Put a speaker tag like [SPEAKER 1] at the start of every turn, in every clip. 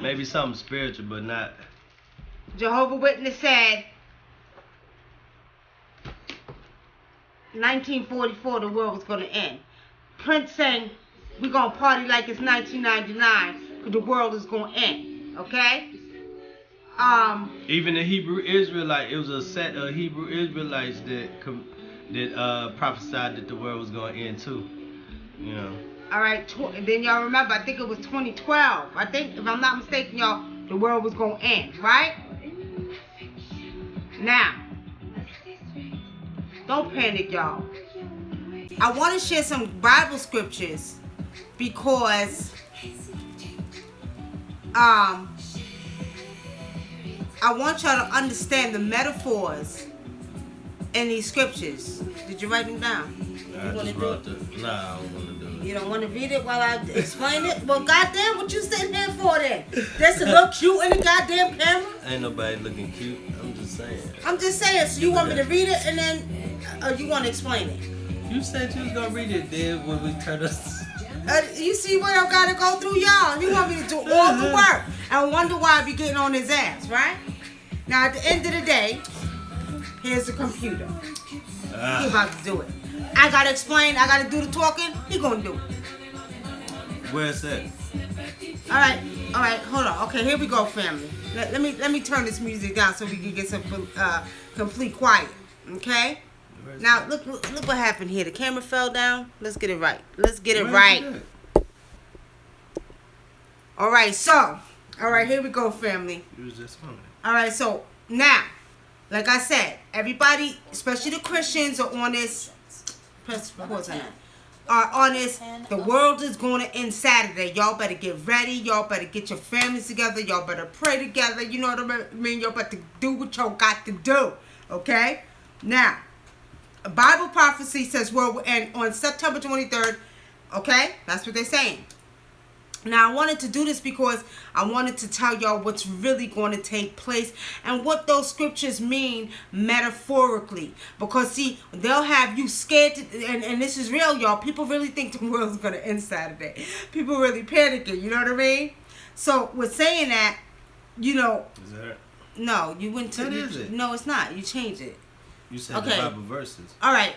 [SPEAKER 1] Maybe something spiritual, but not.
[SPEAKER 2] Jehovah's Witness said 1944 the world was going to end. Prince saying we're going to party like it's 1999 because the world is going to end. Okay?
[SPEAKER 1] Even the Hebrew Israelite, it was a set of Hebrew Israelites that prophesied that the world was going to end too. You know.
[SPEAKER 2] All right. Then y'all remember, I think it was 2012. I think, if I'm not mistaken, y'all, the world was going to end, right? Now, don't panic, y'all. I want to share some Bible scriptures because I want y'all to understand the metaphors in these scriptures. Did you write them down?
[SPEAKER 1] I just wrote Nah, I don't want to do it.
[SPEAKER 2] You don't want to read it while I explain it? Well, goddamn, what you sitting here for then? Just to look cute in the goddamn camera?
[SPEAKER 1] Ain't nobody looking cute. I'm just saying.
[SPEAKER 2] I'm just saying. So you want me to read it and then you want to explain it?
[SPEAKER 1] You said you was gonna read it then when we turn us.
[SPEAKER 2] You see what I've got to go through, y'all? He want me to do all the work. I wonder why I be getting on his ass, right? Now, at the end of the day, here's the computer. He about to do it. I got to explain. I got to do the talking. He going to do it.
[SPEAKER 1] Where's that?
[SPEAKER 2] All right. Hold on. Okay, here we go, family. Let me turn this music down so we can get some complete quiet. Okay? Now, look what happened here. The camera fell down. Let's get it right. Let's get it right. All right, so. All right, here we go, family.
[SPEAKER 1] You was just on it.
[SPEAKER 2] All right, so now, like I said, everybody, especially the Christians, are on this. Press pause on that. Are on this. The world is going to end Saturday. Y'all better get ready. Y'all better get your families together. Y'all better pray together. You know what I mean? Y'all better do what y'all got to do. Okay? Now, a Bible prophecy says world will end on September 23rd. Okay? That's what they're saying. Now, I wanted to do this because I wanted to tell y'all what's really going to take place and what those scriptures mean metaphorically. Because, see, they'll have you scared, and this is real, y'all. People really think the world's going to end Saturday. People really panicking, you know what I mean? So, with saying that, you know...
[SPEAKER 1] Is that?
[SPEAKER 2] No, you went to...
[SPEAKER 1] What is it?
[SPEAKER 2] No, it's not. You changed it.
[SPEAKER 1] You said the Bible verses.
[SPEAKER 2] All right.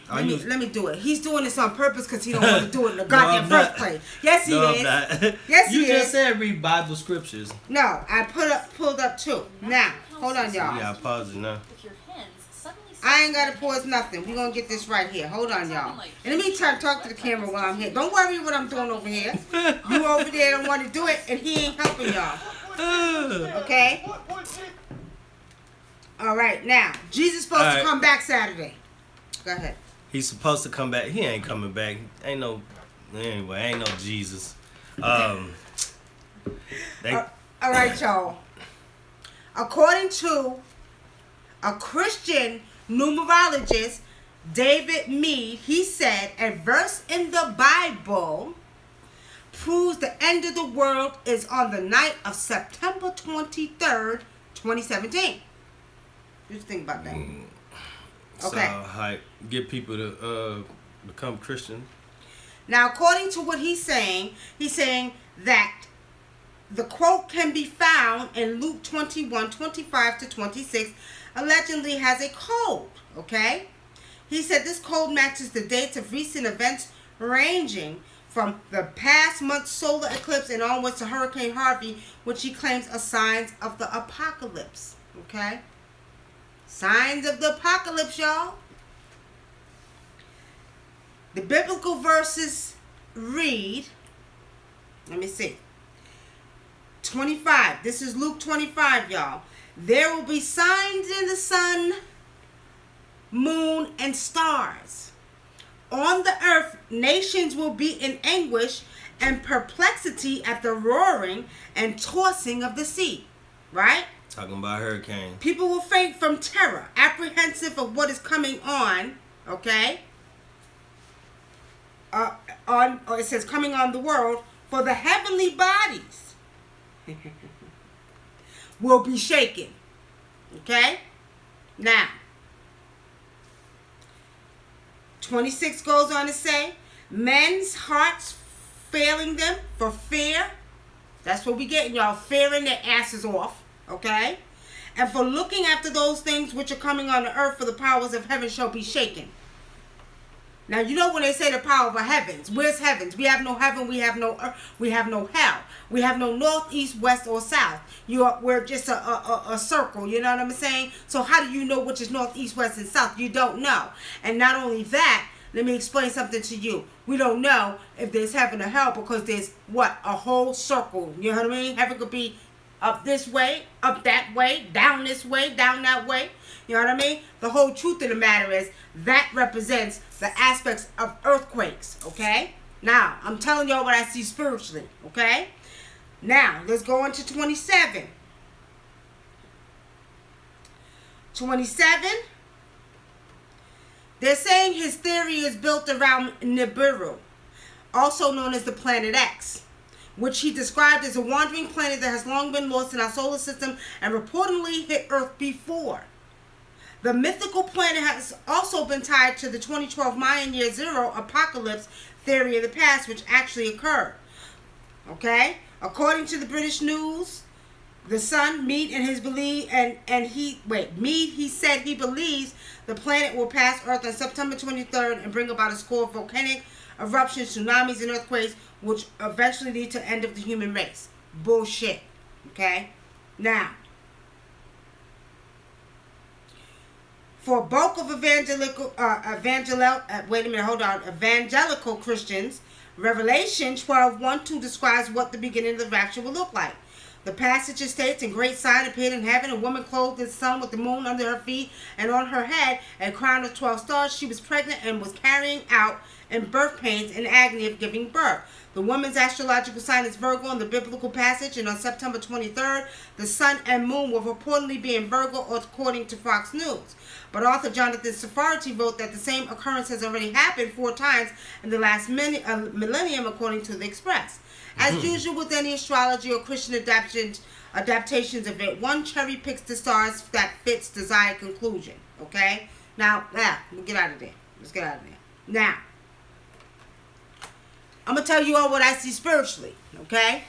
[SPEAKER 2] Let me do it. He's doing this on purpose because he don't want to do it in the goddamn first place. Yes, he is. Yes, he is.
[SPEAKER 1] You just said read Bible scriptures.
[SPEAKER 2] No, I pulled up two. Now, hold on, y'all.
[SPEAKER 1] Yeah, I pause it now.
[SPEAKER 2] I ain't got to pause nothing. We're going to get this right here. Hold on, y'all. In the meantime, talk to the camera while I'm here. Don't worry what I'm doing over here. You over there don't want to do it, and he ain't helping y'all. Okay? All right, now, Jesus supposed to come back Saturday. Go ahead.
[SPEAKER 1] He's supposed to come back. He ain't coming back. Ain't no Jesus. All
[SPEAKER 2] right, y'all. According to a Christian numerologist, David Mead, he said a verse in the Bible proves the end of the world is on the night of September 23rd, 2017. What do you think about that? Okay.
[SPEAKER 1] So, get people to become Christian.
[SPEAKER 2] Now, according to what he's saying that the quote can be found in Luke 21:25-26, allegedly has a code, okay? He said this code matches the dates of recent events ranging from the past month's solar eclipse and onwards to Hurricane Harvey, which he claims are signs of the apocalypse, okay? Signs of the apocalypse, y'all. The biblical verses read, let me see, 25. This is Luke 25, y'all. There will be signs in the sun, moon, and stars. On the earth, nations will be in anguish and perplexity at the roaring and tossing of the sea. Right?
[SPEAKER 1] Talking about hurricane.
[SPEAKER 2] People will faint from terror, apprehensive of what is coming on. Okay? It says coming on the world, for the heavenly bodies will be shaken. Okay? Now, 26 goes on to say, men's hearts failing them for fear That's what we getting, y'all. Fearing their asses off. Okay? And for looking after those things which are coming on the earth, for the powers of heaven shall be shaken. Now, you know when they say the power of the heavens, where's heavens? We have no heaven, we have no earth, we have no hell. We have no north, east, west, or south. We're just a circle, you know what I'm saying? So how do you know which is north, east, west, and south? You don't know. And not only that, let me explain something to you. We don't know if there's heaven or hell because there's, what, a whole circle. You know what I mean? Heaven could be up this way, up that way, down this way, down that way. You know what I mean? The whole truth of the matter is that represents the aspects of earthquakes, okay? Now, I'm telling y'all what I see spiritually, okay? Now, let's go on to 27. 27. They're saying his theory is built around Nibiru, also known as the planet X, which he described as a wandering planet that has long been lost in our solar system and reportedly hit Earth before. The mythical planet has also been tied to the 2012 Mayan Year Zero apocalypse theory of the past, which actually occurred. Okay? According to the British news, the sun, Mead, and his belief, Mead, he said he believes the planet will pass Earth on September 23rd and bring about a score of volcanic eruptions, tsunamis, and earthquakes, which eventually lead to the end of the human race. Bullshit. Okay? Now, for a bulk of evangelical Christians, Revelation 12:1-2 describes what the beginning of the rapture will look like. The passage states, "In great sign appeared in heaven, a woman clothed in the sun with the moon under her feet, and on her head a crown of 12 stars. She was pregnant and was carrying out in birth pains and agony of giving birth. The woman's astrological sign is Virgo in the biblical passage, and on September 23rd, the sun and moon will reportedly be in Virgo, according to Fox News. But author Jonathan Safarty wrote that the same occurrence has already happened 4 times in the last millennium, according to the Express. As usual with any astrology or Christian adaptations of it, one cherry picks the stars that fits desired conclusion. Okay? Now, we'll get out of there. Let's get out of there. Now, I'm going to tell you all what I see spiritually. Okay?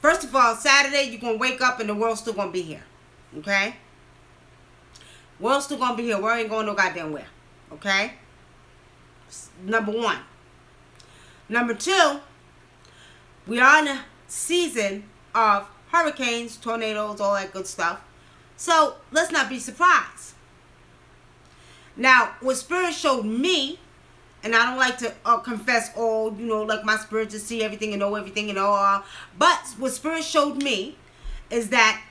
[SPEAKER 2] First of all, Saturday, you're going to wake up and the world's still going to be here. Okay? World's still going to be here. We ain't going no goddamn where. Okay? Number 1. Number 2, we are in a season of hurricanes, tornadoes, all that good stuff. So, let's not be surprised. Now, what Spirit showed me, and I don't like to confess all, like my spirit to see everything and know everything and all. But what Spirit showed me is that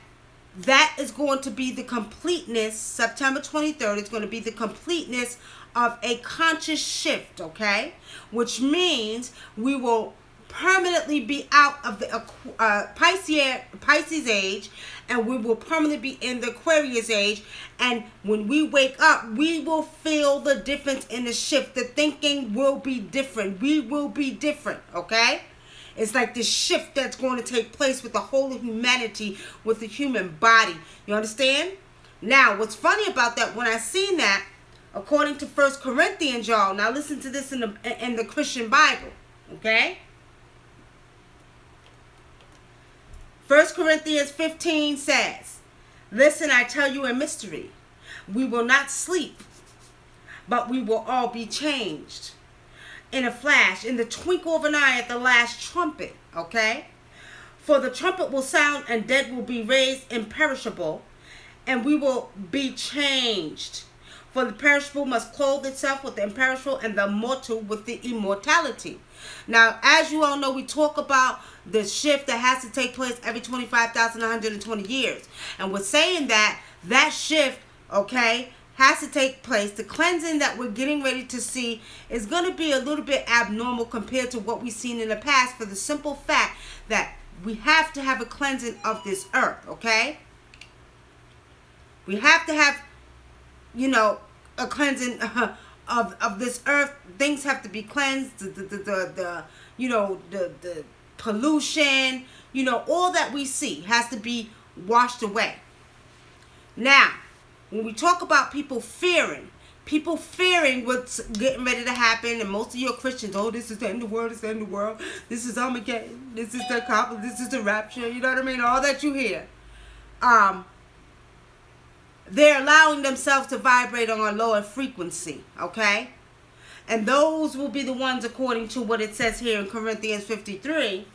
[SPEAKER 2] is going to be the completeness, September 23rd, it's going to be the completeness of a conscious shift, okay? Which means we will permanently be out of the Pisces age, and we will permanently be in the Aquarius age. And when we wake up, we will feel the difference in the shift. The thinking will be different. We will be different, okay? It's like this shift that's going to take place with the whole of humanity, with the human body. You understand? Now, what's funny about that, when I seen that, according to 1 Corinthians, y'all, now listen to this in the Christian Bible, okay? 1 Corinthians 15 says, "Listen, I tell you a mystery. We will not sleep, but we will all be changed in a flash, in the twinkle of an eye, at the last trumpet." Okay? "For the trumpet will sound, and dead will be raised imperishable, and we will be changed. For the perishable must clothe itself with the imperishable, and the mortal with the immortality." Now, as you all know, we talk about the shift that has to take place every 25,120 years. And we're saying that shift, okay, has to take place. The cleansing that we're getting ready to see is going to be a little bit abnormal compared to what we've seen in the past, for the simple fact that we have to have a cleansing of this earth, okay? We have to have, a cleansing of this earth. Things have to be cleansed. The pollution, all that we see has to be washed away. Now, when we talk about people fearing, people fearing what's getting ready to happen, and most of you are Christians. Oh, this is the end of the world. It's the end of the world. This is Armageddon. This is the cop. This is the rapture. You know what I mean? All that you hear. They're allowing themselves to vibrate on a lower frequency. Okay, and those will be the ones, according to what it says here in Corinthians 53.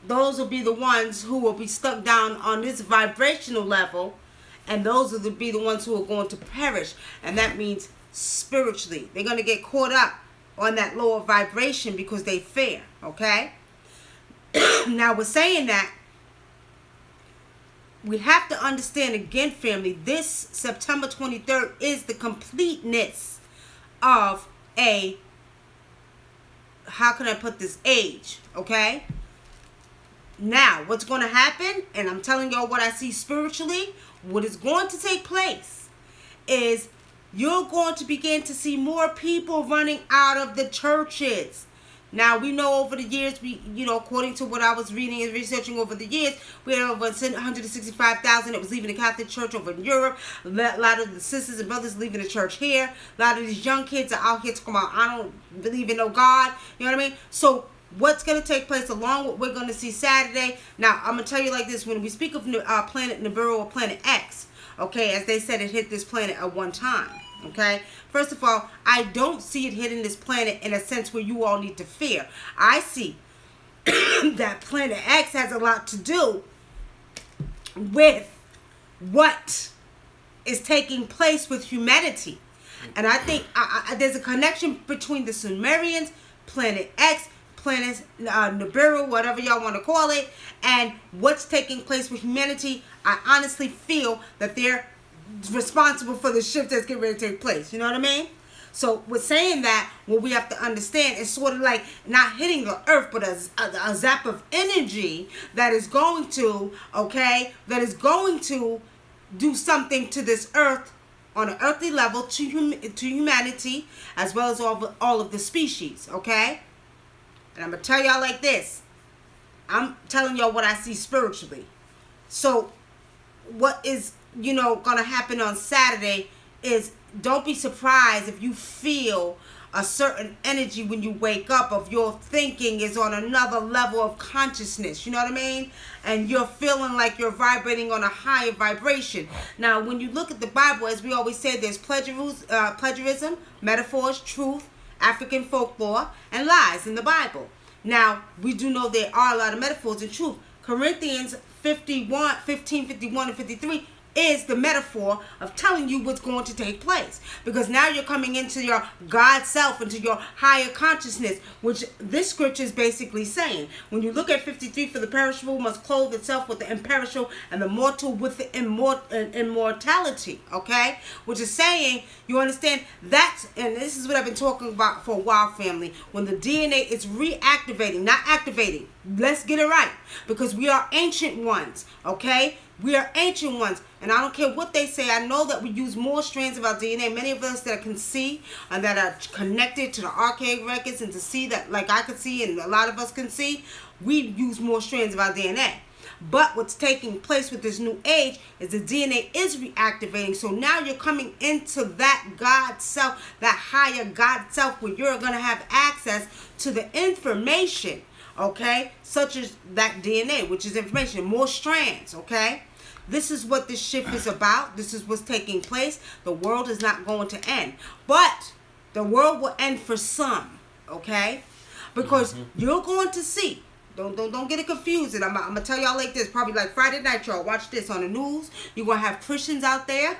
[SPEAKER 2] Those will be the ones who will be stuck down on this vibrational level. And those will be the ones who are going to perish. And that means spiritually. They're going to get caught up on that lower vibration because they fear. Okay? Now, we're saying that we have to understand again, family, this September 23rd is the completeness of a, how can I put this, age. Okay? Now, what's going to happen, and I'm telling y'all what I see spiritually, what is going to take place is you're going to begin to see more people running out of the churches. Now, we know over the years, according to what I was reading and researching over the years, we had over 165,000 that was leaving the Catholic Church over in Europe. A lot of the sisters and brothers leaving the church here. A lot of these young kids are out here talking about, I don't believe in no God. You know what I mean? So, what's going to take place along with what we're going to see Saturday. Now, I'm going to tell you like this. When we speak of planet Nibiru or planet X, okay, as they said, it hit this planet at one time, okay? First of all, I don't see it hitting this planet in a sense where you all need to fear. I see that planet X has a lot to do with what is taking place with humanity. And I think there's a connection between the Sumerians, planet X, planet Nibiru, whatever y'all want to call it, and what's taking place with humanity. I honestly feel that they're responsible for the shift that's getting ready to take place. You know what I mean? So with saying that, what we have to understand is sort of like not hitting the earth, but a zap of energy that is going to, that is going to do something to this earth on an earthly level to humanity, as well as all of the species, okay? And I'm going to tell y'all like this. I'm telling y'all what I see spiritually. So what is, going to happen on Saturday is, don't be surprised if you feel a certain energy when you wake up of your thinking is on another level of consciousness. You know what I mean? And you're feeling like you're vibrating on a higher vibration. Now, when you look at the Bible, as we always say, there's plagiarism, metaphors, truth, African folklore, and lies in the Bible. Now, we do know there are a lot of metaphors and truth. Corinthians 15, 51, and 53 is the metaphor of telling you what's going to take place. Because now you're coming into your God self, into your higher consciousness, which this scripture is basically saying. When you look at 53, for the perishable must clothe itself with the imperishable, and the mortal with the immortality, okay? Which is saying, you understand, that's, and this is what I've been talking about for a while, family. When the DNA is reactivating, not activating, let's get it right. Because we are ancient ones, okay? We are ancient ones. And I don't care what they say. I know that we use more strands of our DNA. Many of us that can see and that are connected to the archaic records, and to see that, like I can see and a lot of us can see, we use more strands of our DNA. But what's taking place with this new age is the DNA is reactivating. So now you're coming into that God self, that higher God self, where you're going to have access to the information, okay, such as that DNA, which is information, more strands, okay? This is what this shift is about. This is what's taking place. The world is not going to end. But the world will end for some, okay? Because you're going to see. Don't get it confused. And I'm going to tell y'all like this. Probably like Friday night, y'all. Watch this on the news. You're going to have Christians out there.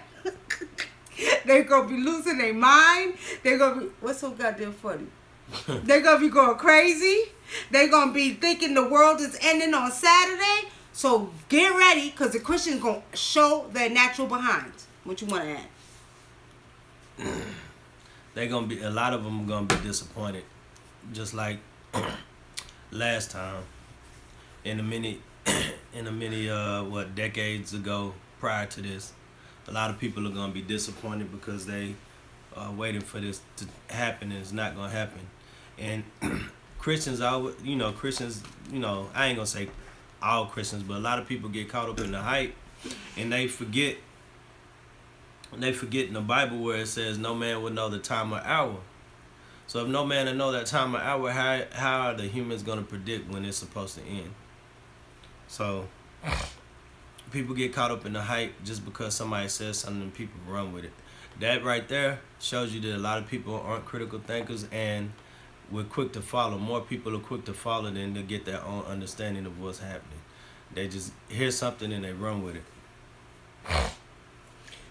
[SPEAKER 2] They're going to be losing their mind. They're going to be... What's so goddamn funny? They're going to be going crazy. They're going to be thinking the world is ending on Saturday. So get ready, because the Christians going to show their natural behinds. What you want to add?
[SPEAKER 1] They're going to be, a lot of them are going to be disappointed. Just like last time. In the many decades ago prior to this. A lot of people are going to be disappointed because they are waiting for this to happen, and it's not going to happen. And Christians, I ain't going to say all Christians, but a lot of people get caught up in the hype, and they forget they forget in the Bible where it says no man will know the time or hour. So if no man will know that time or hour, how are the humans going to predict when it's supposed to end? So people get caught up in the hype just because somebody says something and people run with it. That right there shows you that a lot of people aren't critical thinkers and we're quick to follow. More people are quick to follow than to get their own understanding of what's happening. They just hear something and they run with it.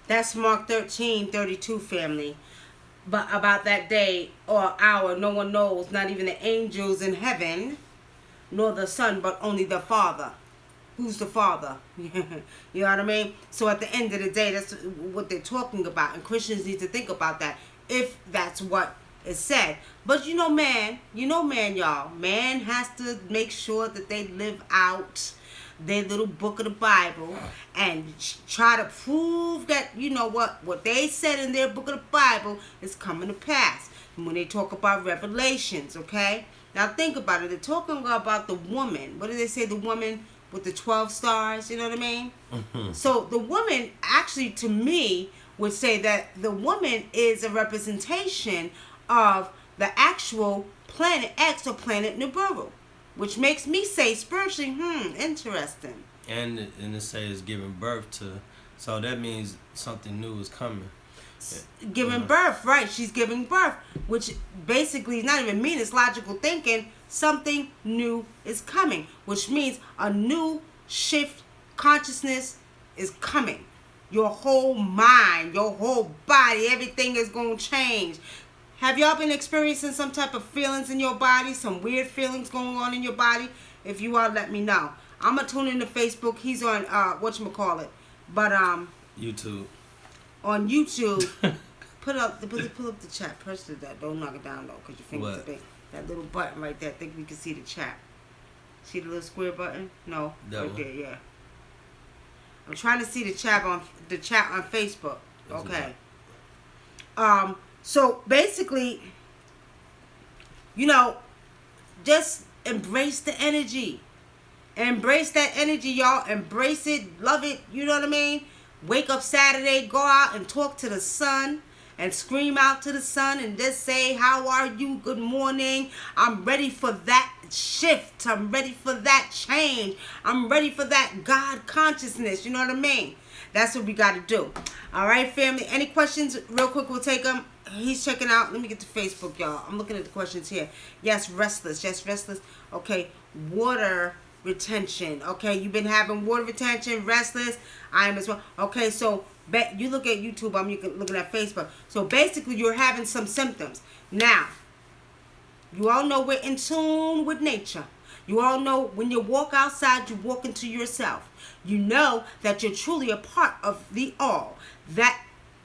[SPEAKER 2] That's Mark 13:32, family. But about that day or hour, no one knows, not even the angels in heaven, nor the Son, but only the Father. Who's the Father? You know what I mean? So at the end of the day, that's what they're talking about. And Christians need to think about that, if that's what is said. But man, y'all. Man has to make sure that they live out their little book of the Bible and try to prove that, what they said in their book of the Bible is coming to pass. And when they talk about Revelations, okay? Now think about it. They're talking about the woman. What do they say? The woman with the 12 stars, you know what I mean? Mm-hmm. So the woman, actually, to me, would say that the woman is a representation of the actual planet X or planet Nibiru. Which makes me say spiritually, interesting.
[SPEAKER 1] And it says giving birth to, so that means something new is coming.
[SPEAKER 2] Giving birth, right? She's giving birth, which basically is not even mean, it's logical thinking. Something new is coming, which means a new shift consciousness is coming. Your whole mind, your whole body, everything is going to change. Have y'all been experiencing some type of feelings in your body? Some weird feelings going on in your body? If you are, let me know. I'm going to tune into Facebook. He's on, whatchamacallit. But,
[SPEAKER 1] YouTube.
[SPEAKER 2] On YouTube, pull up the chat. Press that. Don't knock it down, though, because your fingers are big. That little button right there. I think we can see the chat. See the little square button? No.
[SPEAKER 1] That
[SPEAKER 2] right
[SPEAKER 1] one.
[SPEAKER 2] there, yeah. I'm trying to see the chat on Facebook. Okay. So basically, just embrace the energy. Embrace that energy, y'all. Embrace it. Love it. You know what I mean? Wake up Saturday, go out and talk to the sun and scream out to the sun and just say, how are you? Good morning. I'm ready for that shift. I'm ready for that change. I'm ready for that God consciousness. You know what I mean? That's what we got to do. All right, family. Any questions? Real quick, we'll take them. He's checking out. Let me get to Facebook, y'all. I'm looking at the questions here. Yes, restless. Yes, restless. Okay, water retention. Okay, you've been having water retention, restless. I am as well. Okay, so you look at YouTube. I'm looking at Facebook. So basically, you're having some symptoms. Now, you all know we're in tune with nature. You all know when you walk outside, you walk into yourself. You know that you're truly a part of the all. That,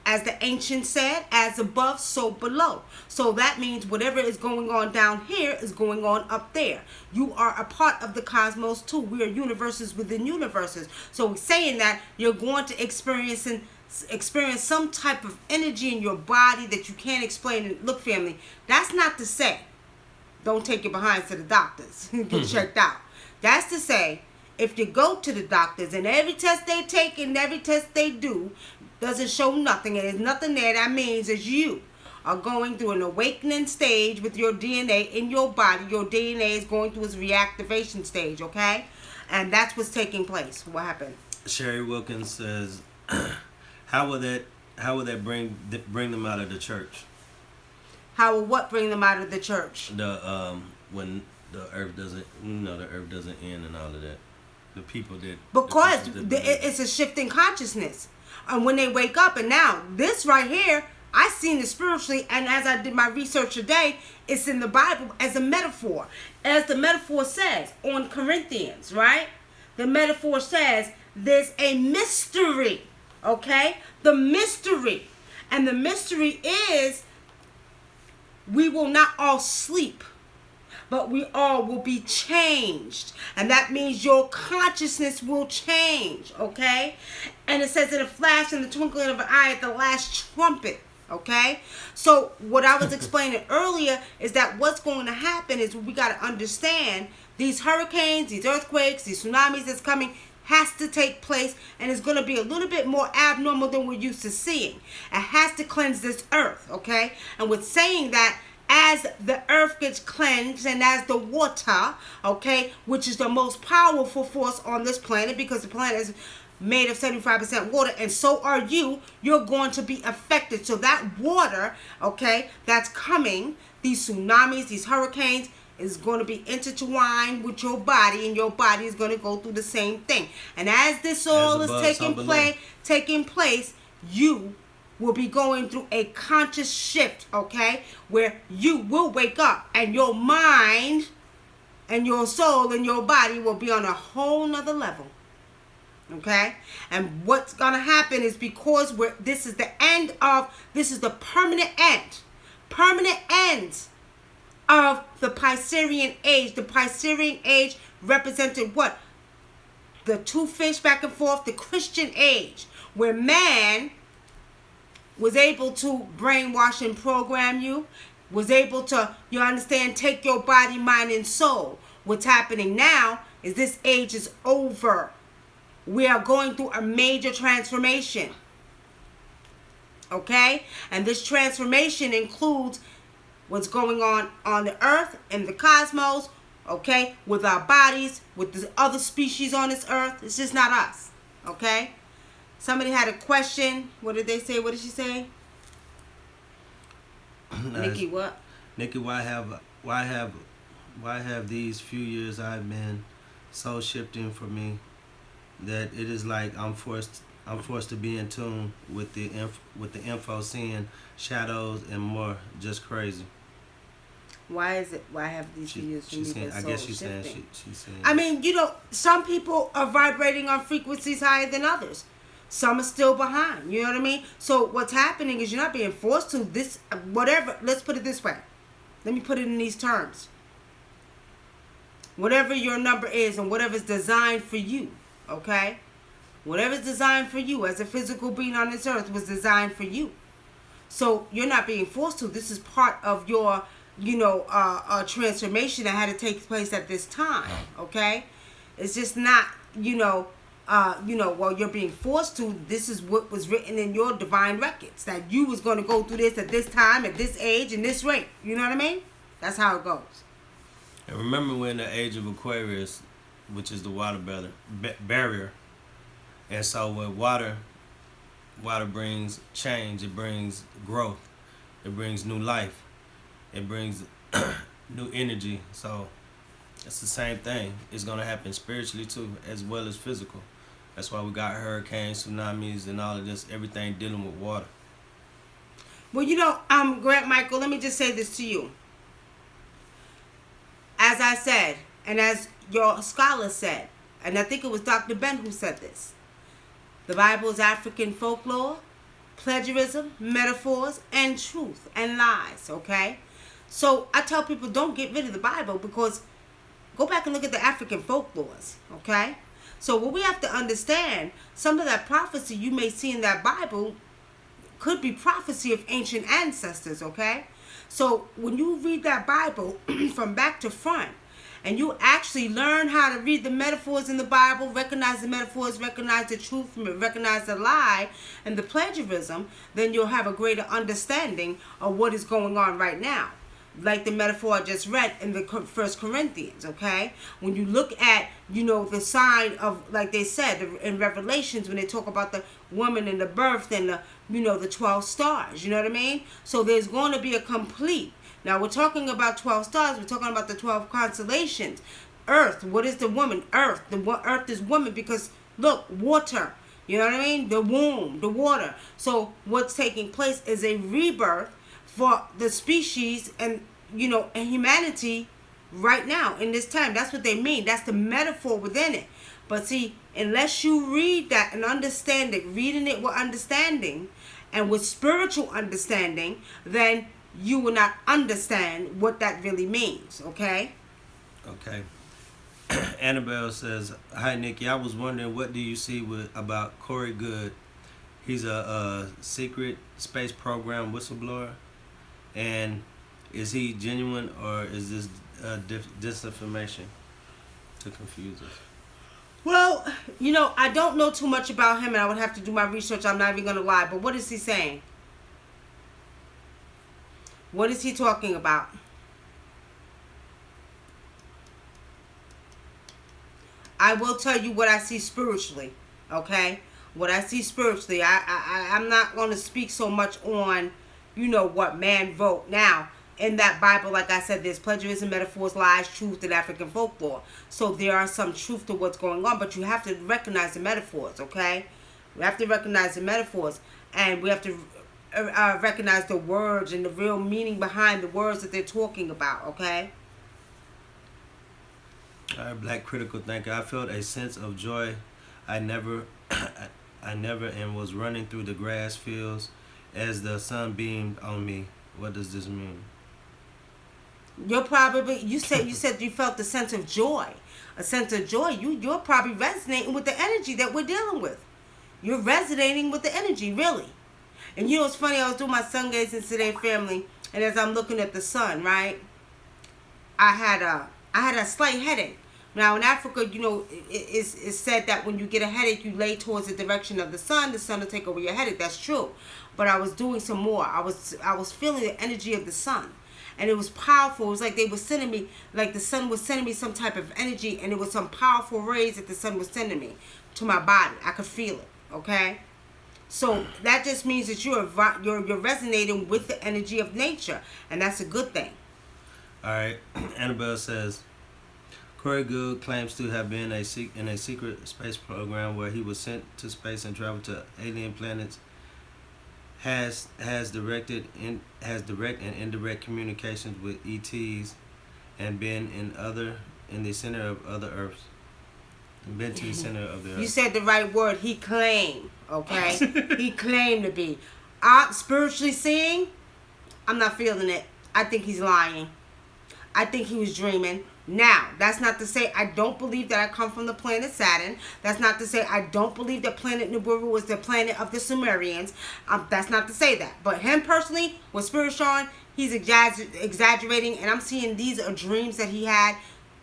[SPEAKER 2] as the ancient said, as above, so below. So that means whatever is going on down here is going on up there. You are a part of the cosmos too. We are universes within universes. So saying that, you're going to experience some type of energy in your body that you can't explain. And look, family, that's not to say don't take your behinds to the doctors. Get checked out. That's to say, if you go to the doctors and every test they take and every test they do doesn't show nothing and there's nothing there, that means is you are going through an awakening stage with your DNA in your body. Your DNA is going through its reactivation stage, okay? And that's what's taking place. What happened?
[SPEAKER 1] Sherry Wilkins says, how will that bring them out of the church?
[SPEAKER 2] How will what bring them out of the church?
[SPEAKER 1] When the earth doesn't end and all of that. The people that...
[SPEAKER 2] Because it's a shift in consciousness. And when they wake up, and now this right here, I seen it spiritually, and as I did my research today, it's in the Bible as a metaphor. As the metaphor says on Corinthians, right? The metaphor says there's a mystery, okay? The mystery. And the mystery is we will not all sleep, but we all will be changed. And that means your consciousness will change, okay? And it says in a flash, in the twinkling of an eye, at the last trumpet, okay? So what I was explaining earlier is that what's going to happen is we got to understand these hurricanes, these earthquakes, these tsunamis that's coming, has to take place, and it's going to be a little bit more abnormal than we're used to seeing. It has to cleanse this earth, okay? And with saying that, as the earth gets cleansed and as the water, okay, which is the most powerful force on this planet, because the planet is made of 75% water, and so are you, you're going to be affected. So that water, okay, that's coming, these tsunamis, these hurricanes, is going to be intertwined with your body, and your body is going to go through the same thing. And as this all is taking place, you will be going through a conscious shift, okay, where you will wake up and your mind and your soul and your body will be on a whole nother level, okay? And what's gonna happen is, because this is the permanent end of the Piscean age. The Piscean age represented what? The two fish back and forth, the Christian age, where man was able to brainwash and program you, was able to, you understand, take your body, mind, and soul. What's happening now is this age is over. We are going through a major transformation, okay? And this transformation includes what's going on the earth and the cosmos, okay? With our bodies, with the other species on this earth. It's just not us, okay? Somebody had a question. What did they say? What did she say? Nikki, what?
[SPEAKER 1] Nikki, why have these few years I've been so shifting for me that it is like I'm forced to be in tune with the info, seeing shadows and more, just crazy.
[SPEAKER 2] Why is it? Why have these few years for me been so
[SPEAKER 1] I guess she's
[SPEAKER 2] shifting?
[SPEAKER 1] saying she's saying.
[SPEAKER 2] I mean, some people are vibrating on frequencies higher than others. Some are still behind. You know what I mean? So what's happening is you're not being forced to this, whatever. Let's put it this way. Let me put it in these terms. Whatever your number is and whatever's designed for you, okay? Whatever's designed for you as a physical being on this earth was designed for you. So you're not being forced to. This is part of your, transformation that had to take place at this time, okay? It's just not, you're being forced to. This is what was written in your divine records, that you was going to go through this at this time, at this age, and this rate. You know what I mean? That's how it goes.
[SPEAKER 1] And remember, we're in the age of Aquarius, which is the water barrier. And so when water brings change, it brings growth, it brings new life, it brings new energy. So it's the same thing. It's going to happen spiritually too, as well as physical. That's why we got hurricanes, tsunamis, and all of this, everything dealing with water.
[SPEAKER 2] Well, Grant Michael, let me just say this to you. As I said, and as your scholar said, and I think it was Dr. Ben who said this, the Bible is African folklore, plagiarism, metaphors, and truth and lies, okay? So I tell people, don't get rid of the Bible, because go back and look at the African folklores, okay? So what we have to understand, some of that prophecy you may see in that Bible could be prophecy of ancient ancestors, okay? So when you read that Bible from back to front, and you actually learn how to read the metaphors in the Bible, recognize the metaphors, recognize the truth, recognize the lie, and the plagiarism, then you'll have a greater understanding of what is going on right now. Like the metaphor I just read in the 1 Corinthians, okay? When you look at, the sign of, like they said in Revelations, when they talk about the woman and the birth and the 12 stars, you know what I mean? So there's going to be a complete. Now we're talking about 12 stars, we're talking about the 12 constellations. Earth, what is the woman? Earth, earth is woman, because look, water, you know what I mean? The womb, the water. So what's taking place is a rebirth for the species and and humanity right now in this time. That's what they mean. That's the metaphor within it. But see, unless you read that and understand it, reading it with understanding and with spiritual understanding, then you will not understand what that really means, okay?
[SPEAKER 1] Okay. Annabelle says, "Hi Nikki, I was wondering, what do you see about Corey Good? He's a secret space program whistleblower, and is he genuine, or is this disinformation to confuse us?"
[SPEAKER 2] Well, I don't know too much about him, and I would have to do my research. I'm not even going to lie. But what is he saying? What is he talking about? I will tell you what I see spiritually, okay? What I see spiritually. I'm not going to speak so much on, what man wrote. Now, in that Bible, like I said, there's plagiarism, metaphors, lies, truth, and African folklore. So there are some truth to what's going on, but you have to recognize the metaphors, okay? We have to recognize the metaphors, and we have to recognize the words and the real meaning behind the words that they're talking about, okay?
[SPEAKER 1] All right, Black Critical Thinker. I felt a sense of joy I never and was running through the grass fields as the sun beamed on me. What does this mean?
[SPEAKER 2] You're probably, you said you felt a sense of joy. A sense of joy. You're probably resonating with the energy that we're dealing with. You're resonating with the energy, really. And it's funny, I was doing my sun gazing today, family, and as I'm looking at the sun, right, I had a slight headache. Now, in Africa, it's said that when you get a headache, you lay towards the direction of the sun will take over your headache. That's true. But I was doing some more. I was feeling the energy of the sun. And it was powerful. It was like they were sending me, like the sun was sending me some type of energy, and it was some powerful rays that the sun was sending me to my body. I could feel it, okay? So that just means that you're resonating with the energy of nature, and that's a good thing.
[SPEAKER 1] All right. Annabelle says, Corey Goode claims to have been in a secret space program where he was sent to space and traveled to alien planets. Has direct and indirect communications with ETs, and been in the center of other Earths. Been to the center of the Earth.
[SPEAKER 2] You said the right word. He claimed, okay? He claimed to be. Spiritually seeing, I'm not feeling it. I think he's lying. I think he was dreaming. Now, that's not to say I don't believe that I come from the planet Saturn. That's not to say I don't believe that planet Nibiru was the planet of the Sumerians. That's not to say that. But him personally, with Spirit showing, he's exaggerating. And I'm seeing these are dreams that he had.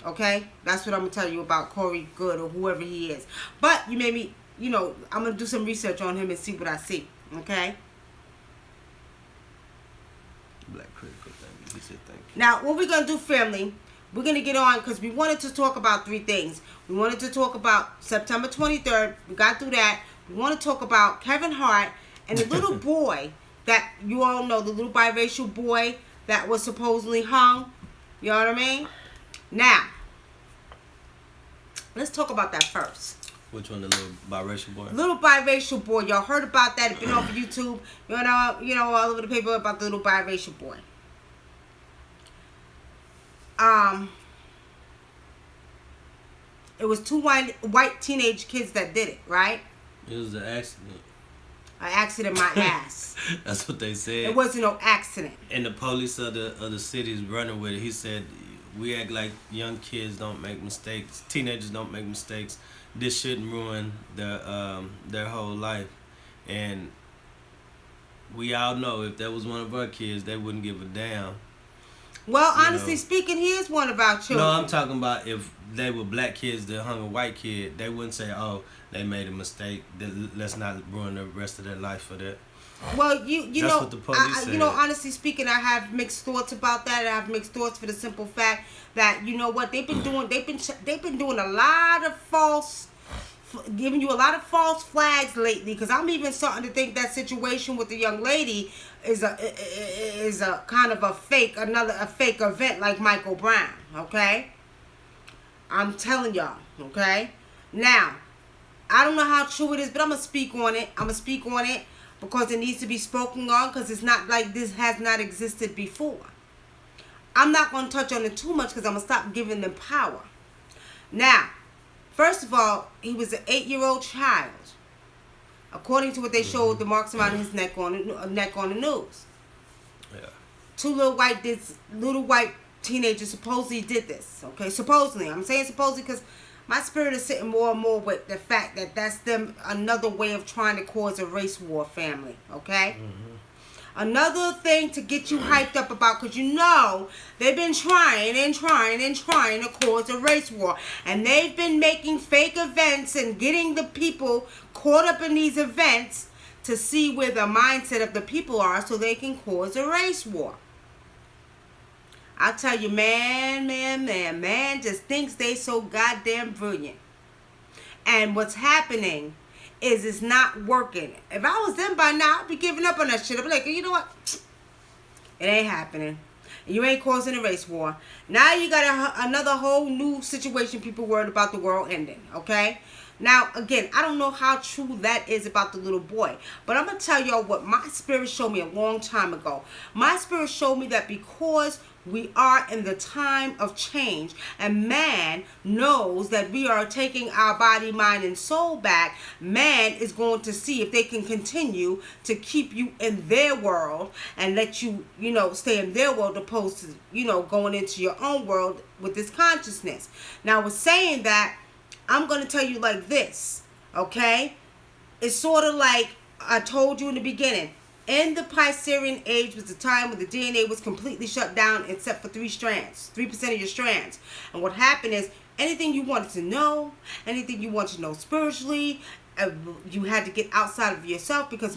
[SPEAKER 2] Okay? That's what I'm going to tell you about Corey Goode or whoever he is. But you made me, I'm going to do some research on him and see what I see. Okay?
[SPEAKER 1] Black Critical Thinker. He said thank you.
[SPEAKER 2] Now, what we're going to do, family, we're going to get on because we wanted to talk about three things. We wanted to talk about September 23rd. We got through that. We want to talk about Kevin Hart and the little boy that you all know, the little biracial boy that was supposedly hung. You know what I mean? Now, let's talk about that first.
[SPEAKER 1] Which one, the little biracial boy?
[SPEAKER 2] Little biracial boy. Y'all heard about that. It's been off of YouTube. All over the paper about the little biracial boy. It was two white teenage kids that did it, right?
[SPEAKER 1] It was an accident.
[SPEAKER 2] An accident, my ass.
[SPEAKER 1] That's what they said.
[SPEAKER 2] It wasn't no accident.
[SPEAKER 1] And the police of the city is running with it. He said, we act like young kids don't make mistakes. Teenagers don't make mistakes. This shouldn't ruin their whole life. And we all know if that was one of our kids, they wouldn't give a damn.
[SPEAKER 2] Well, honestly speaking, he is one of our children.
[SPEAKER 1] No, I'm talking about if they were black kids that hung a white kid, they wouldn't say, oh, they made a mistake. Let's not ruin the rest of their life for that.
[SPEAKER 2] Well, you
[SPEAKER 1] That's
[SPEAKER 2] know,
[SPEAKER 1] what the police said.
[SPEAKER 2] honestly speaking, I have mixed thoughts about that. I have mixed thoughts for the simple fact that, you know what, they've been doing a lot of false, giving you a lot of false flags lately. Because I'm even starting to think that situation with the young lady is a kind of a fake event like Michael Brown. Okay, I'm telling y'all. Okay, now I don't know how true it is, but I'm gonna speak on it. Because it needs to be spoken on, because it's not like this has not existed before. I'm not going to touch on it too much because I'm going to stop giving them power. Now, first of all, he was an 8-year-old child. According to what they showed, the marks around his neck on the news.
[SPEAKER 1] Yeah.
[SPEAKER 2] Two little white teenagers supposedly did this. Okay, supposedly. I'm saying supposedly because my spirit is sitting more and more with the fact that that's them another way of trying to cause a race war, family. Okay? Another thing to get you hyped up about, because you know they've been trying and trying and trying to cause a race war. And they've been making fake events and getting the people caught up in these events to see where the mindset of the people are so they can cause a race war. I'll tell you, man just thinks they so goddamn brilliant. And what's happening is it's not working. If I was them by now, I'd be giving up on that shit. I'd be like, you know what? It ain't happening. You ain't causing a race war. Now you got another whole new situation. People worried about the world ending, okay? Now, again, I don't know how true that is about the little boy. But I'm going to tell y'all what my spirit showed me a long time ago. My spirit showed me that because we are in the time of change and man knows that we are taking our body, mind, and soul back, man is going to see if they can continue to keep you in their world and let you, stay in their world opposed to, going into your own world with this consciousness. Now, with saying that, I'm going to tell you like this, okay? It's sort of like I told you in the beginning. In the Piscean age was the time when the DNA was completely shut down except for 3 strands, 3% of your strands. And what happened is anything you wanted to know, anything you wanted to know spiritually, you had to get outside of yourself because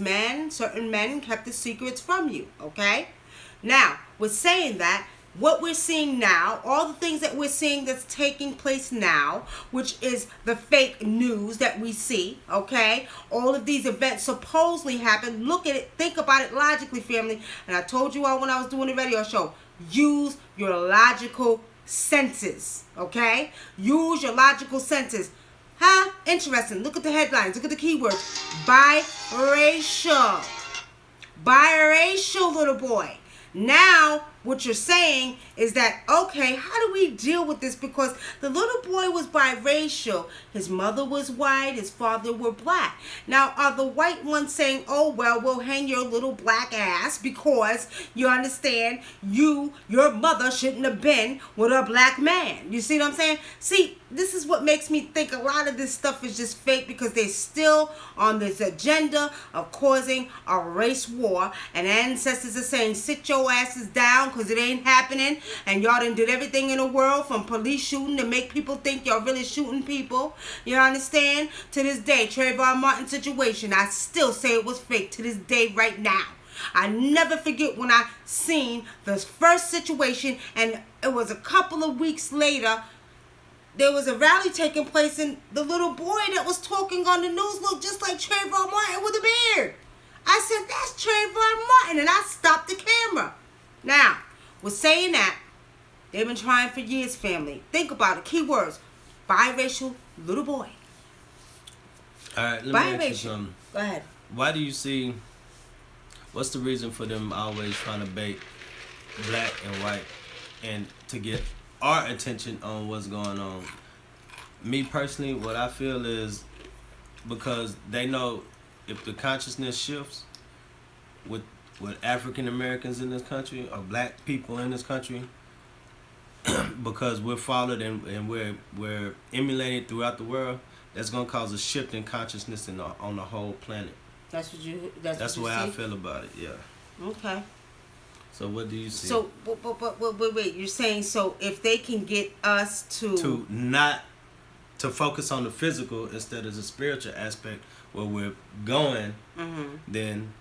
[SPEAKER 2] certain men kept the secrets from you, okay? Now, with saying that, what we're seeing now, all the things that we're seeing that's taking place now, which is the fake news that we see, okay? All of these events supposedly happen. Look at it. Think about it logically, family. And I told you all when I was doing the radio show, use your logical senses, okay? Use your logical senses. Huh? Interesting. Look at the headlines. Look at the keywords. Biracial. Biracial, little boy. Now, what you're saying is that, okay, how do we deal with this? Because the little boy was biracial. His mother was white. His father were black. Now, are the white ones saying, oh, well, we'll hang your little black ass because you understand your mother shouldn't have been with a black man. You see what I'm saying? See, this is what makes me think a lot of this stuff is just fake because they're still on this agenda of causing a race war. And ancestors are saying, sit your asses down because it ain't happening. And y'all done did everything in the world from police shooting to make people think y'all really shooting people. You understand? To this day, Trayvon Martin situation, I still say it was fake to this day right now. I never forget when I seen the first situation and it was a couple of weeks later, there was a rally taking place and the little boy that was talking on the news looked just like Trayvon Martin with a beard. I said, that's Trayvon Martin, and I stopped the camera. Now, with saying that, they've been trying for years, family. Think about it. Keywords. Biracial little boy.
[SPEAKER 1] All right, let me ask you something.
[SPEAKER 2] Go ahead.
[SPEAKER 1] Why do you see, what's the reason for them always trying to bait black and white and to get our attention on what's going on? Me personally, what I feel is because they know if the consciousness shifts with African Americans in this country or black people in this country, because we're followed and we're emulated throughout the world, that's gonna cause a shift in consciousness on the whole planet. That's the way I feel about it. Yeah.
[SPEAKER 2] Okay.
[SPEAKER 1] So what do you see?
[SPEAKER 2] So, wait. You're saying so if they can get us to
[SPEAKER 1] focus on the physical instead of the spiritual aspect where we're going, then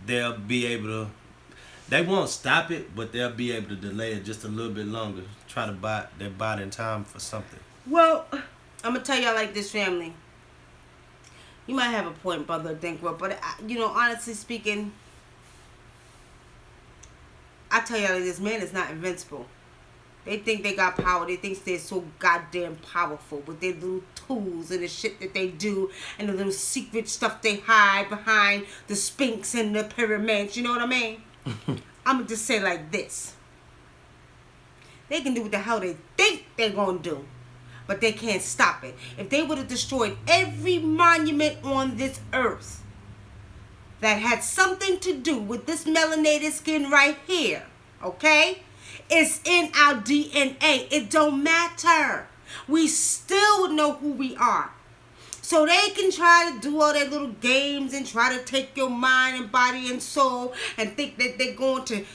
[SPEAKER 1] they'll be able to. They won't stop it, but they'll be able to delay it just a little bit longer. Try to buy in time for something.
[SPEAKER 2] Well, I'm gonna tell y'all like this, family. You might have a point, brother Dinkwa, but honestly speaking, I tell y'all like this, man is not invincible. They think they got power. They think they're so goddamn powerful with their little tools and the shit that they do and the little secret stuff they hide behind the Sphinx and the pyramids. You know what I mean? I'm going to just say like this. They can do what the hell they think they're going to do, but they can't stop it. If they would have destroyed every monument on this earth that had something to do with this melanated skin right here, okay? It's in our DNA. It don't matter. We still would know who we are. So they can try to do all their little games and try to take your mind and body and soul and think that they're going to,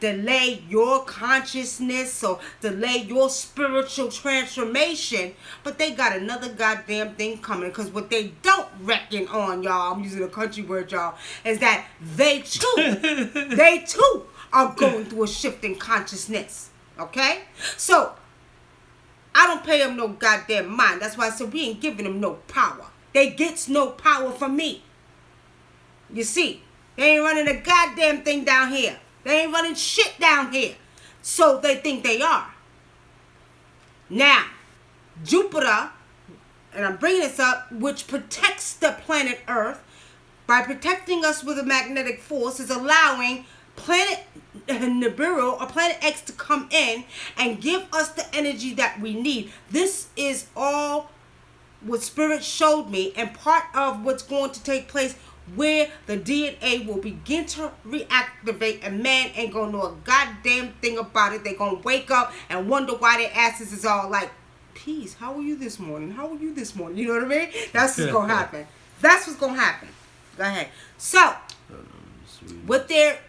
[SPEAKER 2] delay your consciousness or delay your spiritual transformation. But they got another goddamn thing coming, because what they don't reckon on, y'all, I'm using a country word, y'all, is that they too are going through a shift in consciousness. Okay? So, I don't pay them no goddamn mind. That's why I said we ain't giving them no power. They gets no power from me. You see, they ain't running a goddamn thing down here. They ain't running shit down here. So they think they are. Now, Jupiter, and I'm bringing this up, which protects the planet Earth, by protecting us with a magnetic force, is allowing planet Nibiru or planet X to come in and give us the energy that we need. This is all what Spirit showed me, and part of what's going to take place, where the DNA will begin to reactivate, and man ain't gonna know a goddamn thing about it. They're gonna wake up and wonder why their asses is all like, peace, how are you this morning? How are you this morning? You know what I mean? That's what's gonna happen. That's what's gonna happen. Go ahead. So, what they're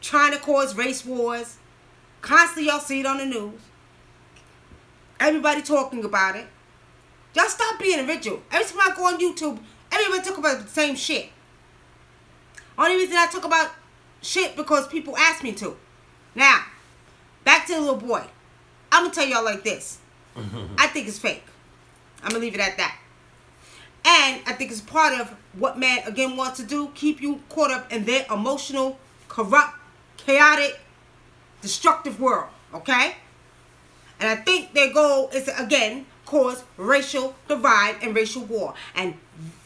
[SPEAKER 2] trying to cause race wars. Constantly y'all see it on the news. Everybody talking about it. Y'all stop being original. Every time I go on YouTube, everybody talk about the same shit. Only reason I talk about shit because people ask me to. Now, back to the little boy. I'm going to tell y'all like this. I think it's fake. I'm going to leave it at that. And I think it's part of what man, again, wants to do. Keep you caught up in their emotional, corrupt, chaotic, destructive world. Okay? And I think their goal is to, again, cause racial divide and racial war. And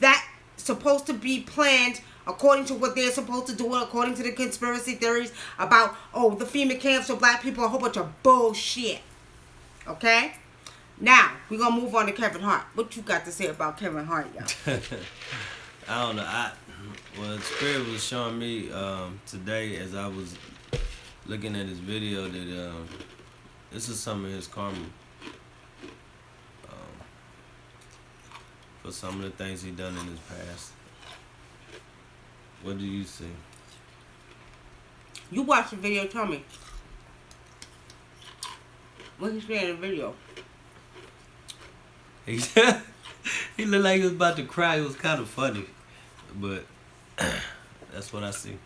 [SPEAKER 2] that's supposed to be planned according to what they're supposed to do, according to the conspiracy theories about, the FEMA camps for black people, a whole bunch of bullshit. Okay? Now, we're going to move on to Kevin Hart. What you got to say about Kevin Hart, y'all?
[SPEAKER 1] I don't know. Well, Spirit was showing me today, as I was looking at his video, that this is some of his karma for some of the things he done in his past. What do you see?
[SPEAKER 2] You watch the video, tell me. What he said in the video?
[SPEAKER 1] He looked like he was about to cry. It was kind of funny, but that's what I see.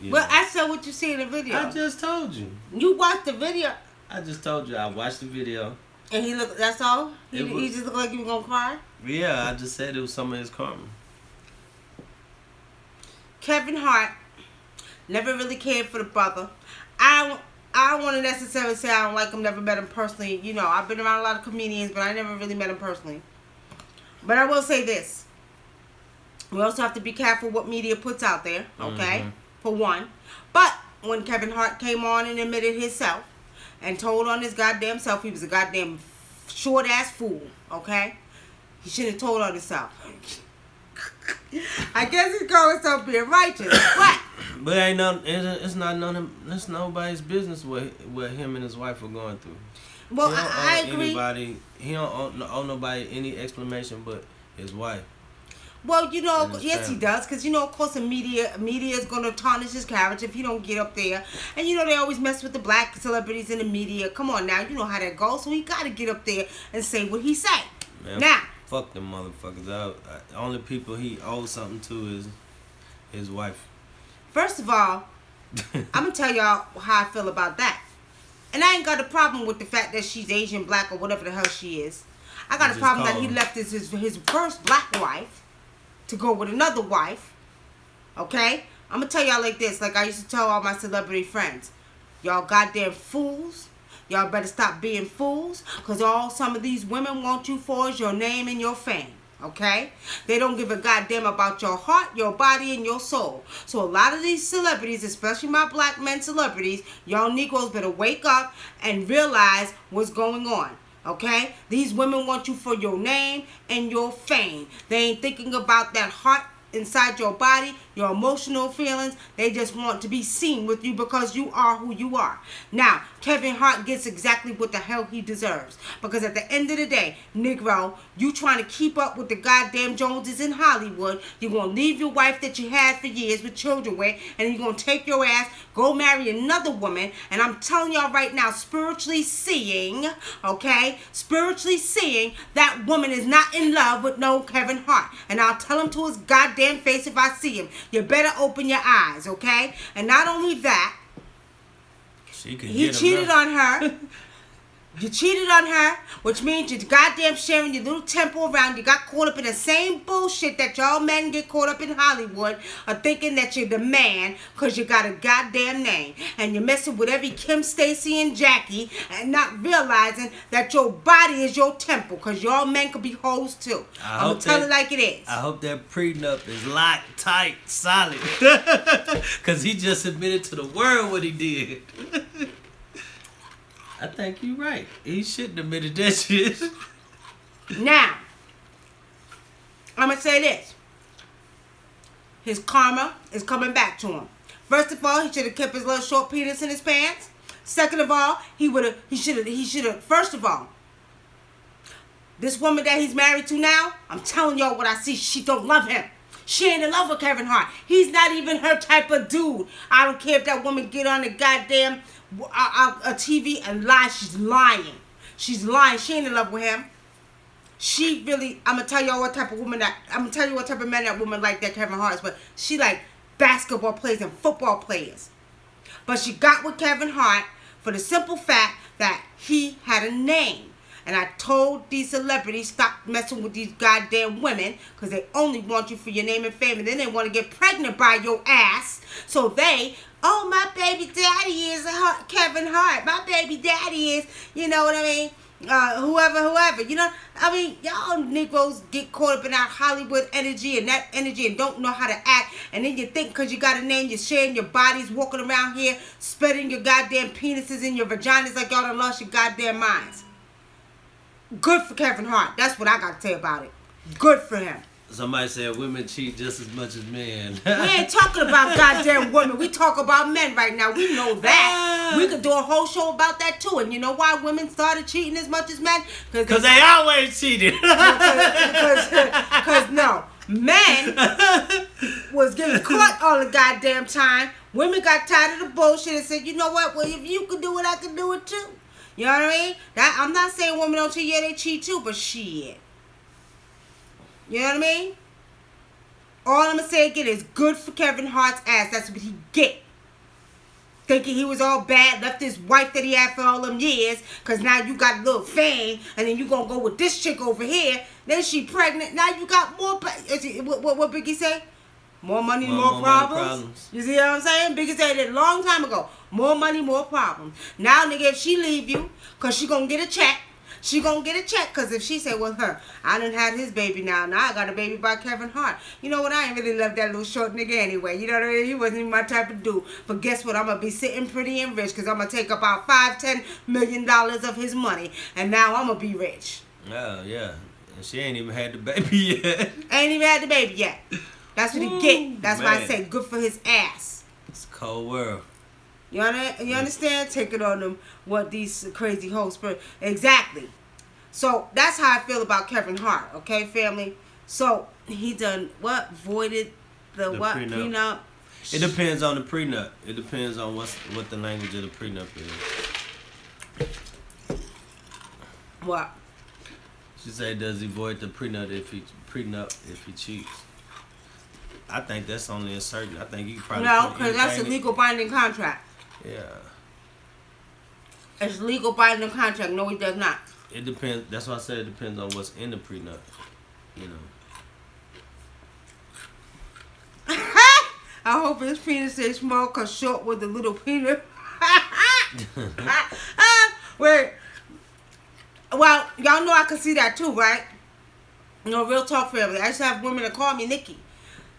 [SPEAKER 2] Well, I said what you see in the video.
[SPEAKER 1] I just told you.
[SPEAKER 2] You watched the video.
[SPEAKER 1] I just told you. I watched the video.
[SPEAKER 2] And he looked. That's all. He just looked like he was gonna cry.
[SPEAKER 1] Yeah, I just said it was some of his karma.
[SPEAKER 2] Kevin Hart never really cared for the brother. I don't want to necessarily say I don't like him. Never met him personally. I've been around a lot of comedians, but I never really met him personally. But I will say this. We also have to be careful what media puts out there, okay? Mm-hmm. For one. But when Kevin Hart came on and admitted himself and told on his goddamn self he was a goddamn short-ass fool, okay? He shouldn't have told on himself. I guess he's calling himself being righteous,
[SPEAKER 1] but it's nobody's business what him and his wife are going through.
[SPEAKER 2] Well, I agree.
[SPEAKER 1] He don't owe nobody any explanation but his wife.
[SPEAKER 2] Well, yes, he does, because of course the media is gonna tarnish his character if he don't get up there, and they always mess with the black celebrities in the media. Come on now, you know how that goes, so he gotta get up there and say what he say.
[SPEAKER 1] Man,
[SPEAKER 2] now,
[SPEAKER 1] fuck them motherfuckers. The only people he owes something to is his wife.
[SPEAKER 2] First of all, I'm gonna tell y'all how I feel about that. And I ain't got a problem with the fact that she's Asian, black, or whatever the hell she is. I got a problem that he left his first black wife to go with another wife. Okay? I'm gonna tell y'all like this, like I used to tell all my celebrity friends. Y'all goddamn fools. Y'all better stop being fools, because all some of these women want you for is your name and your fame. Okay? They don't give a goddamn about your heart, your body, and your soul. So a lot of these celebrities, especially my black men celebrities, y'all Negroes better wake up and realize what's going on. These women want you for your name and your fame. They ain't thinking about that heart inside your body, your emotional feelings, they just want to be seen with you because you are who you are. Now, Kevin Hart gets exactly what the hell he deserves. Because at the end of the day, Negro, you trying to keep up with the goddamn Joneses in Hollywood. You're going to leave your wife that you had for years with children with, and you're going to take your ass, go marry another woman. And I'm telling y'all right now, spiritually seeing, okay, spiritually seeing, that woman is not in love with no Kevin Hart. And I'll tell him to his goddamn face if I see him. You better open your eyes, okay? And not only that, he cheated on her. You cheated on her, which means you're goddamn sharing your little temple around. You got caught up in the same bullshit that y'all men get caught up in Hollywood of thinking that you're the man because you got a goddamn name. And you're messing with every Kim, Stacy, and Jackie and not realizing that your body is your temple because y'all men could be hoes too. I'm going to tell it like it is.
[SPEAKER 1] I hope that prenup is locked, tight, solid. Because he just admitted to the world what he did. I think you're right. He shouldn't have admitted that shit.
[SPEAKER 2] Now, I'm going to say this. His karma is coming back to him. First of all, he should have kept his little short penis in his pants. Second of all, he should have, first of all, this woman that he's married to now, I'm telling y'all what I see, she don't love him. She ain't in love with Kevin Hart. He's not even her type of dude. I don't care if that woman get on the goddamn a TV and lie. She's lying. She's lying. She ain't in love with him. She really, I'm gonna tell y'all what type of woman that, I'm gonna tell you what type of man that woman like that Kevin Hart is, but she like basketball players and football players. But she got with Kevin Hart for the simple fact that he had a name. And I told these celebrities, stop messing with these goddamn women because they only want you for your name and fame. And then they want to get pregnant by your ass. So they, oh, my baby daddy is Kevin Hart. My baby daddy is, you know what I mean, whoever. You know, I mean, y'all Negroes get caught up in that Hollywood energy and that energy and don't know how to act. And then you think because you got a name, you're sharing your bodies, walking around here, spreading your goddamn penises in your vaginas like y'all done lost your goddamn minds. Good for Kevin Hart. That's what I got to say about it. Good for him.
[SPEAKER 1] Somebody said women cheat just as much as men.
[SPEAKER 2] We ain't talking about goddamn women. We talk about men right now. We know that. We could do a whole show about that too. And you know why women started cheating as much as men?
[SPEAKER 1] Because they always cheated.
[SPEAKER 2] Because no. Men was getting caught all the goddamn time. Women got tired of the bullshit and said, you know what? Well, if you can do it, I can do it too. You know what I mean? That, I'm not saying women don't cheat. Yeah, they cheat too, but shit. You know what I mean? All I'm going to say again is good for Kevin Hart's ass. That's what he get. Thinking he was all bad, left his wife that he had for all them years, because now you got a little fame, and then you going to go with this chick over here. Then she pregnant. Now you got more... What Biggie say? More money, more problems. You see what I'm saying? Biggie said it a long time ago. More money, more problems. Now, nigga, if she leave you, because she going to get a check, she going to get a check. Because if she say, well, I done had his baby now. Now I got a baby by Kevin Hart. You know what? I ain't really love that little short nigga anyway. You know what I mean? He wasn't even my type of dude. But guess what? I'm going to be sitting pretty and rich because I'm going to take about $5-10 million of his money. And now I'm going to be rich.
[SPEAKER 1] Oh, yeah. And she ain't even had the baby yet.
[SPEAKER 2] Ain't even had the baby yet. That's what he get. That's why I say good for his ass.
[SPEAKER 1] It's a cold world.
[SPEAKER 2] You understand? Take it on them. What these crazy hoes. Exactly. So that's how I feel about Kevin Hart. Okay, family. So he done what? Voided the what prenup?
[SPEAKER 1] It depends on the prenup. It depends on what the language of the prenup is.
[SPEAKER 2] What?
[SPEAKER 1] She said, does he void the prenup if he cheats? I think that's only a certain. I think you probably
[SPEAKER 2] no, because that's a legal binding contract.
[SPEAKER 1] Yeah.
[SPEAKER 2] It's legal binding contract. No, it does not.
[SPEAKER 1] It depends. That's why I said it depends on what's in the prenup. You know.
[SPEAKER 2] I hope his penis stays small, cause short with a little penis. Wait. Well, y'all know I can see that too, right? You know, real talk, family. I used to have women that call me Nikki.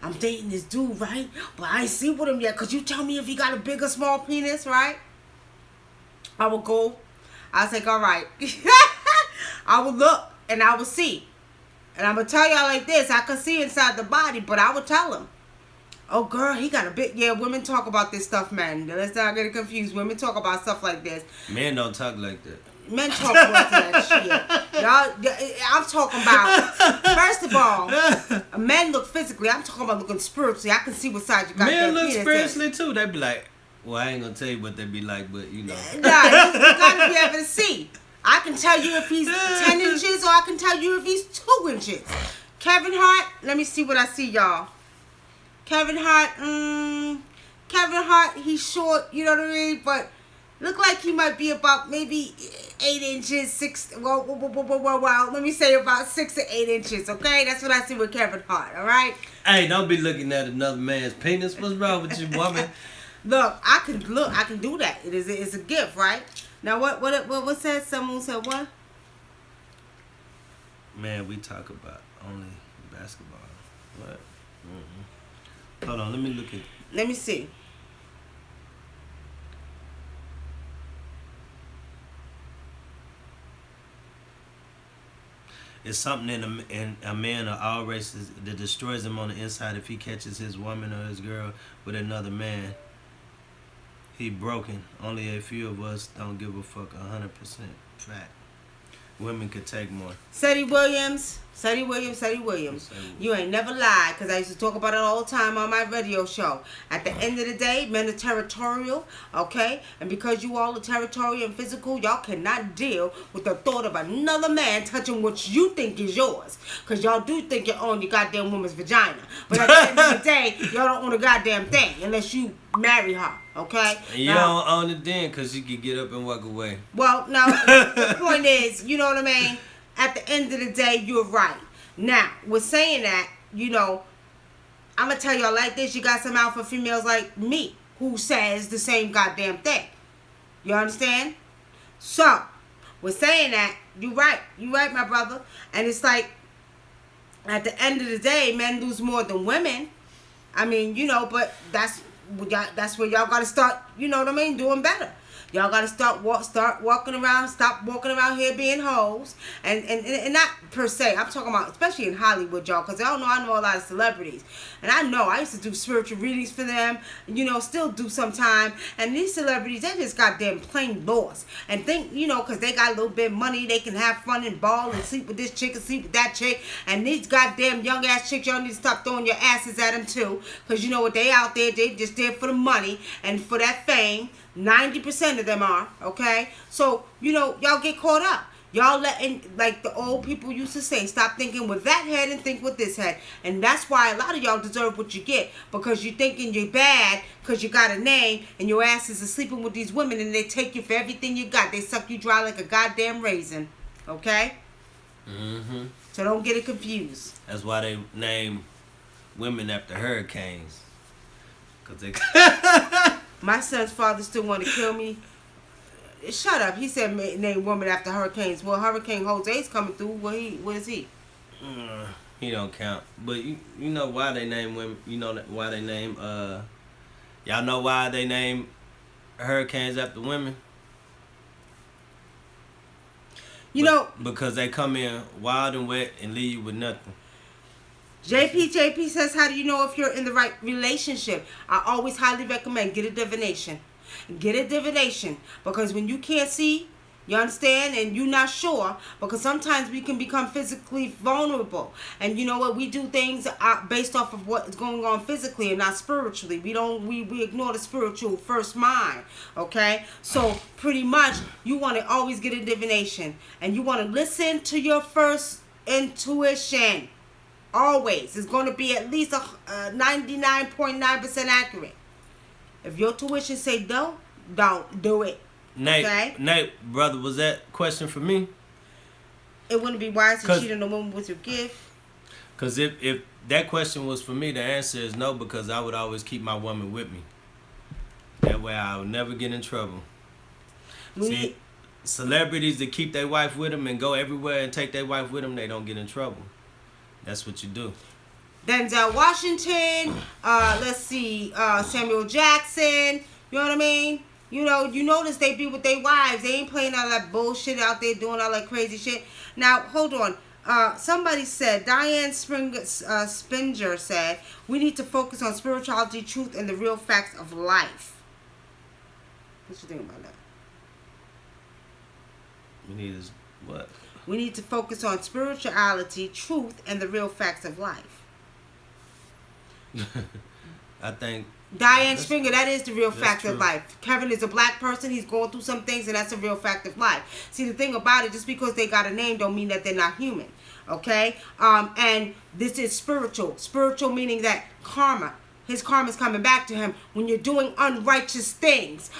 [SPEAKER 2] I'm dating this dude, right? But I ain't sleep with him yet. Could you tell me if he got a big or small penis, right? I would go. I was like, all right. I would look and I would see. And I'm going to tell y'all like this. I could see inside the body, but I would tell him. Oh, girl, he got a big... Yeah, women talk about this stuff, man. Let's not get it confused. Women talk about stuff like this.
[SPEAKER 1] Men don't talk like that.
[SPEAKER 2] Men talk about that shit. Y'all, I'm talking about... First of all, men look physically. I'm talking about looking spiritually. I can see what side you got.
[SPEAKER 1] Men look spiritually, too. They be like... Well, I ain't going to tell you what they be like, but, you know.
[SPEAKER 2] Nah, you got to be able to see. I can tell you if he's 10 inches or I can tell you if he's 2 inches. Kevin Hart, let me see what I see, y'all. Kevin Hart, he's short, you know what I mean? But look like he might be about maybe 8 inches, 6, well, let me say about 6 to 8 inches, okay? That's what I see with Kevin Hart, all right?
[SPEAKER 1] Hey, don't be looking at another man's penis. What's wrong with you, woman?
[SPEAKER 2] Look, I can do that. It's a gift, right? Now, what said? Someone said what?
[SPEAKER 1] Man, we talk about only basketball. What? Hold on, let me look at...
[SPEAKER 2] Let me see.
[SPEAKER 1] It's something in a man of all races that destroys him on the inside if he catches his woman or his girl with another man. He broken. Only a few of us don't give a fuck. 100% fact. Women could take more. Seddy Williams. You ain't never lied, because I used to talk about it all the time on my radio show. At the end of the day, men are territorial, okay? And because you all are territorial and physical, y'all cannot deal with the thought of another man touching what you think is yours. Because y'all do think you own your goddamn woman's vagina. But at the end of the day, y'all don't own a goddamn thing unless you marry her, okay? And you don't own it then because you can get up and walk away.
[SPEAKER 2] Well, now, the point is, you know what I mean? At the end of the day, you're right. Now, with saying that, you know, I'm going to tell y'all like this. You got some alpha females like me who says the same goddamn thing. You understand? So, with saying that, you're right. You're right, my brother. And it's like, at the end of the day, men lose more than women. I mean, you know, but that's where y'all got to start, you know what I mean, doing better. Y'all got to start walking around, stop walking around here being hoes. And not per se. I'm talking about, especially in Hollywood, y'all, because I know a lot of celebrities. And I know I used to do spiritual readings for them, you know, still do sometime. And these celebrities, they just goddamn plain lost. And think, you know, because they got a little bit of money, they can have fun and ball and sleep with this chick and sleep with that chick. And these goddamn young ass chicks, y'all need to stop throwing your asses at them too. Because you know what, they out there, they just there for the money and for that fame. 90% of them are, okay? So, you know, y'all get caught up. Y'all letting, like the old people used to say, stop thinking with that head and think with this head. And that's why a lot of y'all deserve what you get. Because you're thinking you're bad because you got a name and your asses are sleeping with these women and they take you for everything you got. They suck you dry like a goddamn raisin, okay? Mm-hmm. So don't get it confused.
[SPEAKER 1] That's why they name women after hurricanes. Because they...
[SPEAKER 2] My son's father still want to kill me. Shut up. He said name woman after hurricanes. Well, Hurricane Jose's coming through. What is he?
[SPEAKER 1] He don't count. But you know why they name women. You know why they name y'all know why they name hurricanes after women?
[SPEAKER 2] You know,
[SPEAKER 1] because they come in wild and wet and leave you with nothing.
[SPEAKER 2] JP says, how do you know if you're in the right relationship? I always highly recommend get a divination. Get a divination. Because when you can't see, you understand, and you're not sure, because sometimes we can become physically vulnerable. And you know what? We do things based off of what's going on physically and not spiritually. We ignore the spiritual first mind, okay? So pretty much, you want to always get a divination. And you want to listen to your first intuition. Always. It's going to be at least 99.9% accurate. If your tuition say no, don't do it.
[SPEAKER 1] Nate, brother, was that question for me?
[SPEAKER 2] It wouldn't be wise to cheat on a woman with your gift.
[SPEAKER 1] Because if that question was for me, the answer is no, because I would always keep my woman with me. That way I would never get in trouble. See, celebrities that keep their wife with them and go everywhere and take their wife with them, they don't get in trouble. That's what you do.
[SPEAKER 2] Denzel Washington, let's see, Samuel Jackson, you know what I mean? You know, you notice they be with their wives. They ain't playing all that bullshit out there doing all that crazy shit. Now, hold on. Somebody said, Diane Spinger said, we need to focus on spirituality, truth, and the real facts of life. What you think about that?
[SPEAKER 1] We need is what?
[SPEAKER 2] We need to focus on spirituality, truth, and the real facts of life.
[SPEAKER 1] I think
[SPEAKER 2] Diane Springer, that is the real fact of life. Kevin is a black person. He's going through some things, and that's a real fact of life. See, the thing about it, just because they got a name don't mean that they're not human. Okay? And this is spiritual. Spiritual meaning that karma. His karma is coming back to him. When you're doing unrighteous things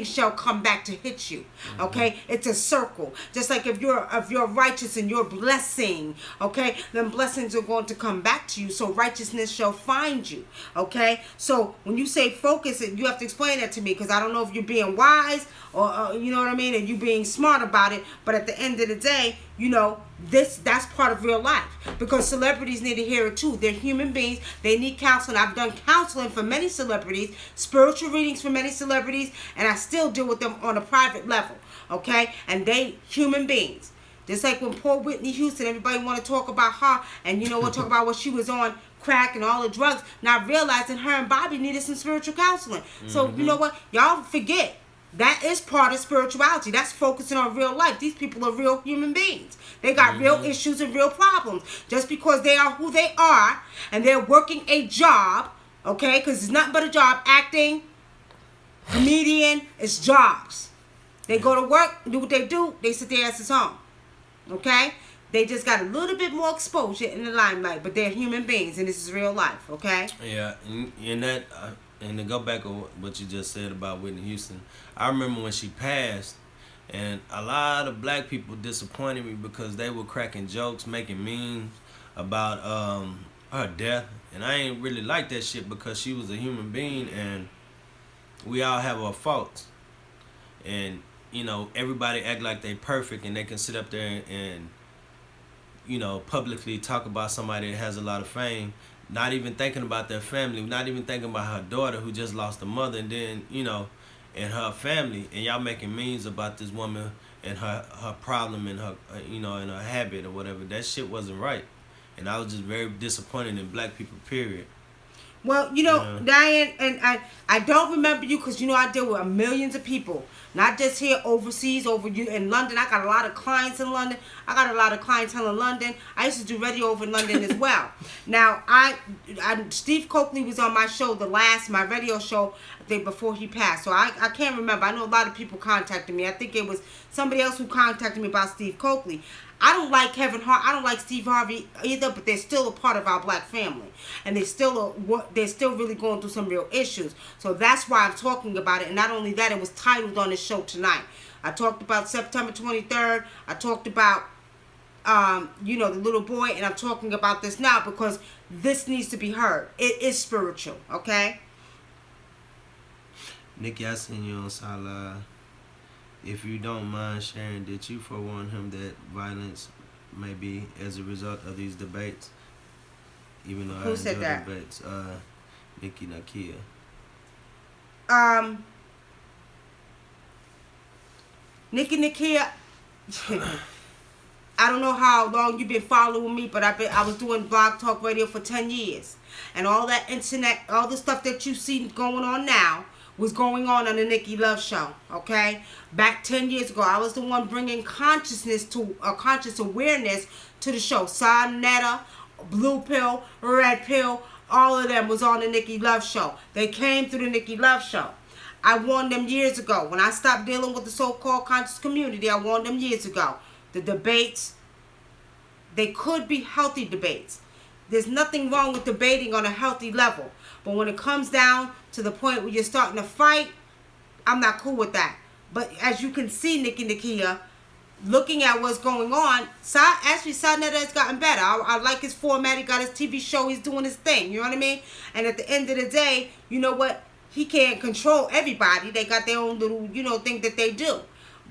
[SPEAKER 2] shall come back to hit you. Okay? It's a circle. Just like if you're righteous and you're blessing, okay, then blessings are going to come back to you. So righteousness shall find you. Okay? So when you say focus, you have to explain that to me, because I don't know if you're being wise or you know what I mean, and you being smart about it. But at the end of the day, you know, that's part of real life, because celebrities need to hear it too. They're human beings. They need counseling. I've done counseling for many celebrities, spiritual readings for many celebrities, and I still deal with them on a private level. Okay? And they human beings. Just like when poor Whitney Houston, everybody want to talk about her, and you know what, talk about what she was on crack and all the drugs, not realizing her and Bobby needed some spiritual counseling. So you know what, y'all forget. That is part of spirituality. That's focusing on real life. These people are real human beings. They got real issues and real problems. Just because they are who they are and they're working a job, okay, because it's nothing but a job. Acting, comedian, it's jobs. They go to work, do what they do, they sit their asses home. Okay? They just got a little bit more exposure in the limelight, but they're human beings, and this is real life, okay?
[SPEAKER 1] Yeah, and that... and to go back on what you just said about Whitney Houston, I remember when she passed, and a lot of black people disappointed me because they were cracking jokes, making memes about her death, and I ain't really like that shit, because she was a human being, and we all have our faults, and you know, everybody act like they perfect, and they can sit up there and you know, publicly talk about somebody that has a lot of fame, not even thinking about their family, not even thinking about her daughter who just lost a mother, and then, you know, and her family, and y'all making memes about this woman and her problem and her, you know, and her habit or whatever. That shit wasn't right. And I was just very disappointed in black people, period.
[SPEAKER 2] Well, you know, Diane, and I don't remember you, because, you know, I deal with millions of people. Not just here, overseas, over you in London. I got a lot of clients in London. I got a lot of clientele in London. I used to do radio over in London as well. Now, Steve Coakley was on my show, my radio show, I think before he passed. So I can't remember. I know a lot of people contacted me. I think it was somebody else who contacted me about Steve Coakley. I don't like Kevin Hart. I don't like Steve Harvey either, but they're still a part of our black family, and they're still really going through some real issues. So that's why I'm talking about it. And not only that, it was titled on the show tonight. I talked about September 23rd. I talked about you know, the little boy, and I'm talking about this now because this needs to be heard. It is spiritual, okay?
[SPEAKER 1] Nikki, I seen you on Sala. If you don't mind sharing, did you forewarn him that violence may be as a result of these debates? Even though
[SPEAKER 2] Who said that?
[SPEAKER 1] Debates, Nikki Nakia.
[SPEAKER 2] Nikki Nakia, I don't know how long you've been following me, but I was doing Blog Talk Radio for 10 years. And all that internet, all the stuff that you see going on now was going on the Nikki Love Show, okay? Back 10 years ago, I was the one bringing conscious awareness to the show. Sonetta, Blue Pill, Red Pill, all of them was on the Nikki Love Show. They came through the Nikki Love Show. I warned them years ago. When I stopped dealing with the so-called conscious community, I warned them years ago. The debates, they could be healthy debates. There's nothing wrong with debating on a healthy level. But when it comes down to the point where you're starting to fight, I'm not cool with that. But as you can see, Nikki Nakia, looking at what's going on, actually, Sonetta has gotten better. I like his format. He got his TV show. He's doing his thing. You know what I mean? And at the end of the day, you know what? He can't control everybody. They got their own little, you know, thing that they do.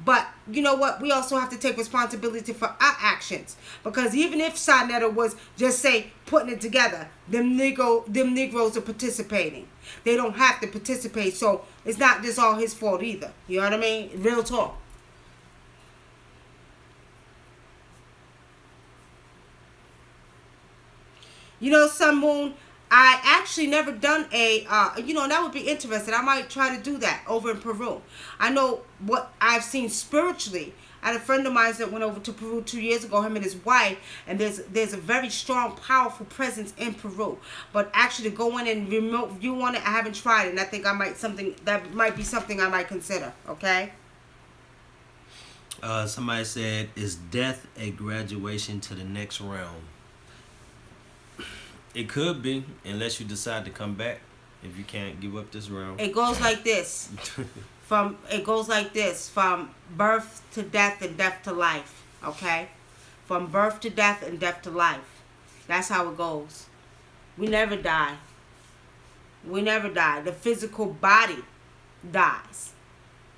[SPEAKER 2] But you know what? We also have to take responsibility for our actions. Because even if Sonetta was just, say, putting it together, them Negroes are participating. They don't have to participate. So it's not just all his fault either. You know what I mean? Real talk. You know, Sun Moon, I actually never done a, that would be interesting. I might try to do that over in Peru. I know what I've seen spiritually. I had a friend of mine that went over to Peru 2 years ago, him and his wife, and there's a very strong, powerful presence in Peru. But actually to go in and remote view on it, I haven't tried it, and I think that might be something I might consider, okay?
[SPEAKER 1] Somebody said, is death a graduation to the next realm? It could be, unless you decide to come back. If you can't give up this realm.
[SPEAKER 2] It goes like this. From birth to death and death to life. Okay? From birth to death and death to life. That's how it goes. We never die. We never die. The physical body dies.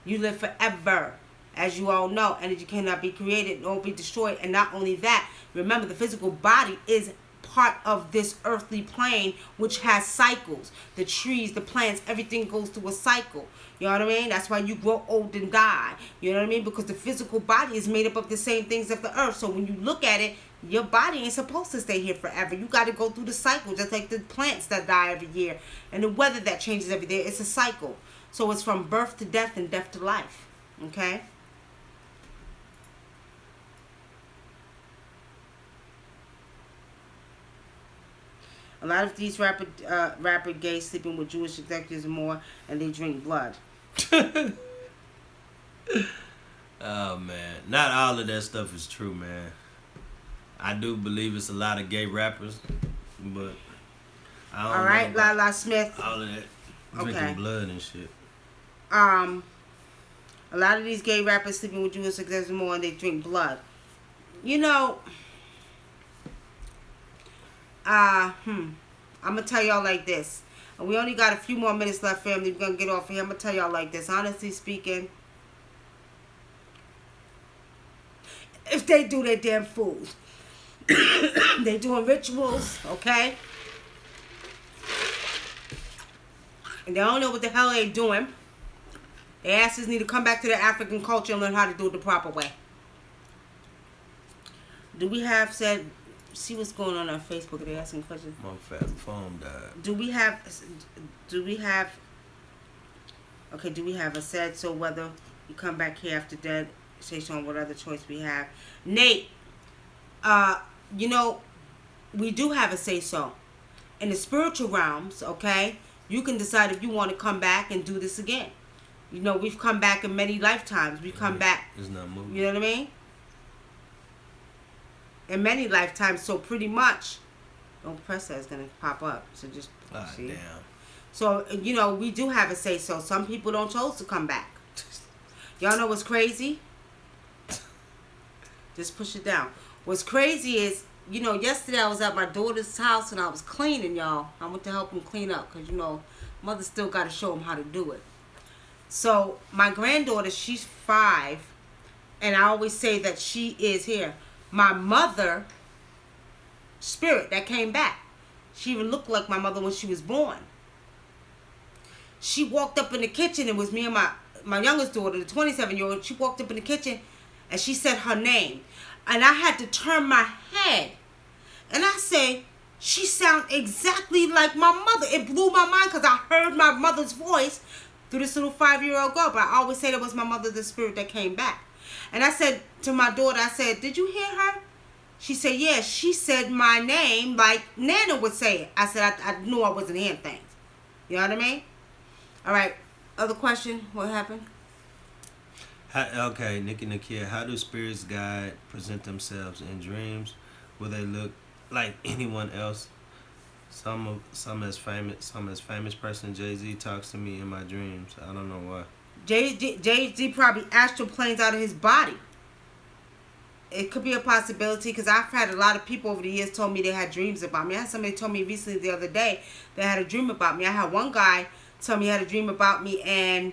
[SPEAKER 2] You live forever. As you all know, energy cannot be created nor be destroyed. And not only that, remember the physical body is part of this earthly plane, which has cycles. The trees, the plants, everything goes through a cycle. You know what I mean? That's why you grow old and die. You know what I mean? Because the physical body is made up of the same things of the earth. So when you look at it, your body ain't supposed to stay here forever. You got to go through the cycle, just like the plants that die every year and the weather that changes every day. It's a cycle. So it's from birth to death and death to life. Okay? A lot of these rapper gays sleeping with Jewish executives and more, and they drink blood.
[SPEAKER 1] Oh, man. Not all of that stuff is true, man. I do believe it's a lot of gay rappers, but I don't know.
[SPEAKER 2] All right, Lala Smith.
[SPEAKER 1] All of that drinking blood and shit.
[SPEAKER 2] A lot of these gay rappers sleeping with Jewish executives and more, and they drink blood. You know... I'm going to tell y'all like this. And we only got a few more minutes left, family. We're going to get off here. I'm going to tell y'all like this. Honestly speaking, if they do their damn fools, they doing rituals, okay? And they don't know what the hell they doing. Their asses need to come back to their African culture and learn how to do it the proper way. Do we have said... See what's going on Facebook. They're asking questions.
[SPEAKER 1] My phone died.
[SPEAKER 2] Do we have a said so whether you come back here after dead, say so on what other choice we have? Nate, we do have a say so. In the spiritual realms, okay, you can decide if you want to come back and do this again. You know, we've come back in many lifetimes. We've come back.
[SPEAKER 1] It's not moving.
[SPEAKER 2] You know what I mean? In many lifetimes, so pretty much, don't press that, it's going to pop up. So just see.
[SPEAKER 1] Damn.
[SPEAKER 2] So, we do have a say so. Some people don't chose to come back. Y'all know what's crazy? Just push it down. What's crazy is, yesterday I was at my daughter's house and I was cleaning, y'all. I went to help them clean up because, mother still got to show them how to do it. So, my granddaughter, she's 5, and I always say that she is here. My mother, spirit that came back. She even looked like my mother when she was born. She walked up in the kitchen. It was me and my youngest daughter, the 27-year-old. She walked up in the kitchen and she said her name. And I had to turn my head. And I said, she sound exactly like my mother. It blew my mind because I heard my mother's voice through this little 5-year-old girl. But I always say that was my mother, the spirit that came back. And I said to my daughter, I said, did you hear her? She said, yes. She said my name like Nana would say it. I said, I knew I wasn't hearing things. You know what I mean? All right. Other question? What happened?
[SPEAKER 1] Okay, Nikki, how do spirits guide present themselves in dreams? Will they look like anyone else? Some as famous person. Jay-Z talks to me in my dreams. I don't know why.
[SPEAKER 2] Jay-Z probably astral planes out of his body. It could be a possibility because I've had a lot of people over the years told me they had dreams about me. I had somebody told me recently the other day they had a dream about me. I had one guy tell me he had a dream about me, and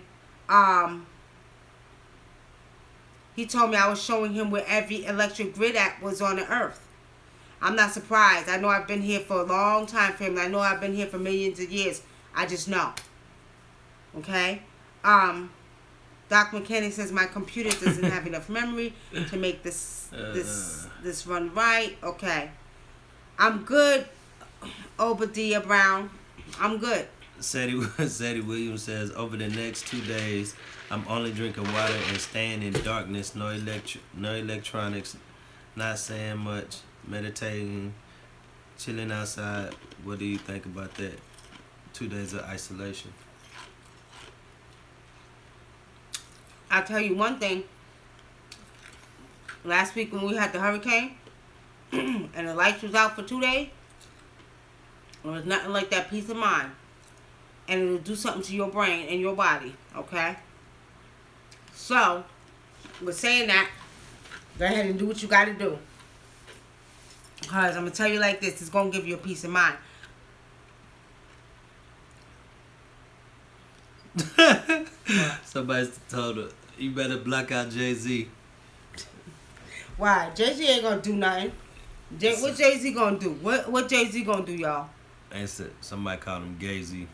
[SPEAKER 2] he told me I was showing him where every electric grid act was on the earth. I'm not surprised. I know I've been here for a long time, family. I know I've been here for millions of years. I just know. Okay? Doc Mechanic says my computer doesn't have enough memory to make this run right. Okay. I'm good. Obadiah Brown. I'm good.
[SPEAKER 1] Sadie Williams says, over the next 2 days, I'm only drinking water and staying in darkness. No electronics. Not saying much. Meditating. Chilling outside. What do you think about that? 2 days of isolation.
[SPEAKER 2] I'll tell you one thing. Last week when we had the hurricane and the lights was out for 2 days, there was nothing like that peace of mind. And it'll do something to your brain and your body, okay? So, with saying that, go ahead and do what you got to do. Because I'm going to tell you like this, it's going to give you a peace of mind.
[SPEAKER 1] Somebody told her, you better block out Jay-Z.
[SPEAKER 2] Why? Jay-Z ain't gonna do nothing. What Jay-Z gonna do? What Jay-Z gonna do, y'all?
[SPEAKER 1] They said somebody called him Gay-Z.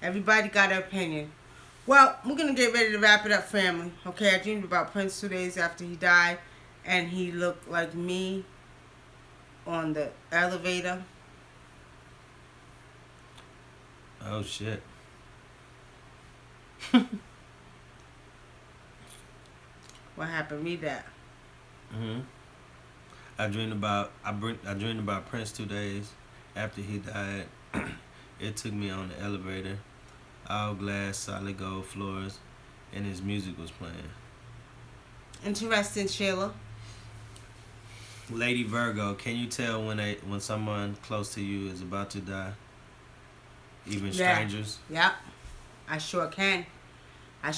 [SPEAKER 2] Everybody got their opinion. Well, we're gonna get ready to wrap it up, family. Okay, I dreamed about Prince 2 days after he died, and he looked like me on the elevator.
[SPEAKER 1] Oh shit.
[SPEAKER 2] What happened? Read that.
[SPEAKER 1] I dreamed about Prince 2 days after he died. It took me on the elevator, all glass, solid gold floors, and his music was playing.
[SPEAKER 2] Interesting, Sheila.
[SPEAKER 1] Lady Virgo, can you tell when someone close to you is about to die? Even strangers?
[SPEAKER 2] Yep. I sure can. It's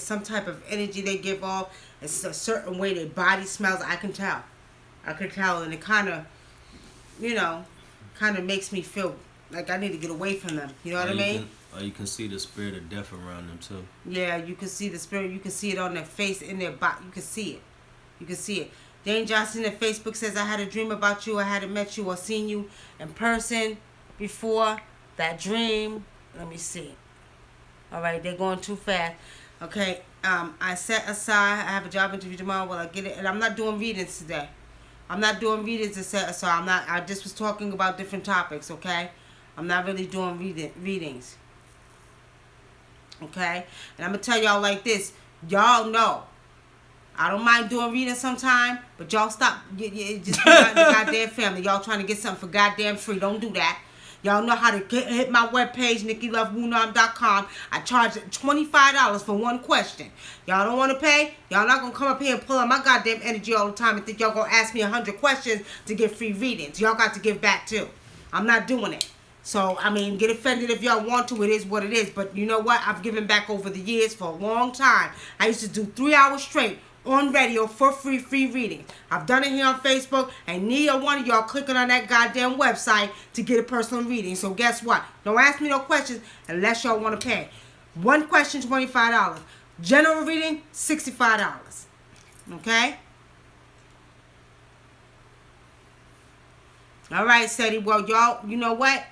[SPEAKER 2] some type of energy they give off. It's a certain way their body smells. I can tell, and it kind of makes me feel like I need to get away from them. You know what I mean?
[SPEAKER 1] Or you can see the spirit of death around them too.
[SPEAKER 2] Yeah, you can see the spirit. You can see it on their face, in their body. You can see it. Dane Johnson at Facebook says, I had a dream about you. I hadn't met you or seen you in person before. That dream, let me see. All right, they're going too fast. Okay, I set aside. I have a job interview tomorrow. Well, I get it, and I'm not doing readings today. I'm not doing readings to set aside. I just was talking about different topics. Okay, I'm not really doing readings. Okay, and I'm gonna tell y'all like this. Y'all know, I don't mind doing readings sometime, but y'all stop. Just be out in the goddamn family. Y'all trying to get something for goddamn free. Don't do that. Y'all know how to hit my webpage, NICKYLOVEWunam.com. I charge $25 for one question. Y'all don't want to pay? Y'all not going to come up here and pull out my goddamn energy all the time and think y'all going to ask me 100 questions to get free readings. Y'all got to give back too. I'm not doing it. So, I mean, get offended if y'all want to. It is what it is. But you know what? I've given back over the years for a long time. I used to do 3 hours straight on radio for free reading. I've done it here on Facebook, and neither one of y'all clicking on that goddamn website to get a personal reading. So guess what? Don't ask me no questions unless y'all want to pay. One question, $25. General reading, $65. Okay? All right, Sadie. Well, y'all, you know what?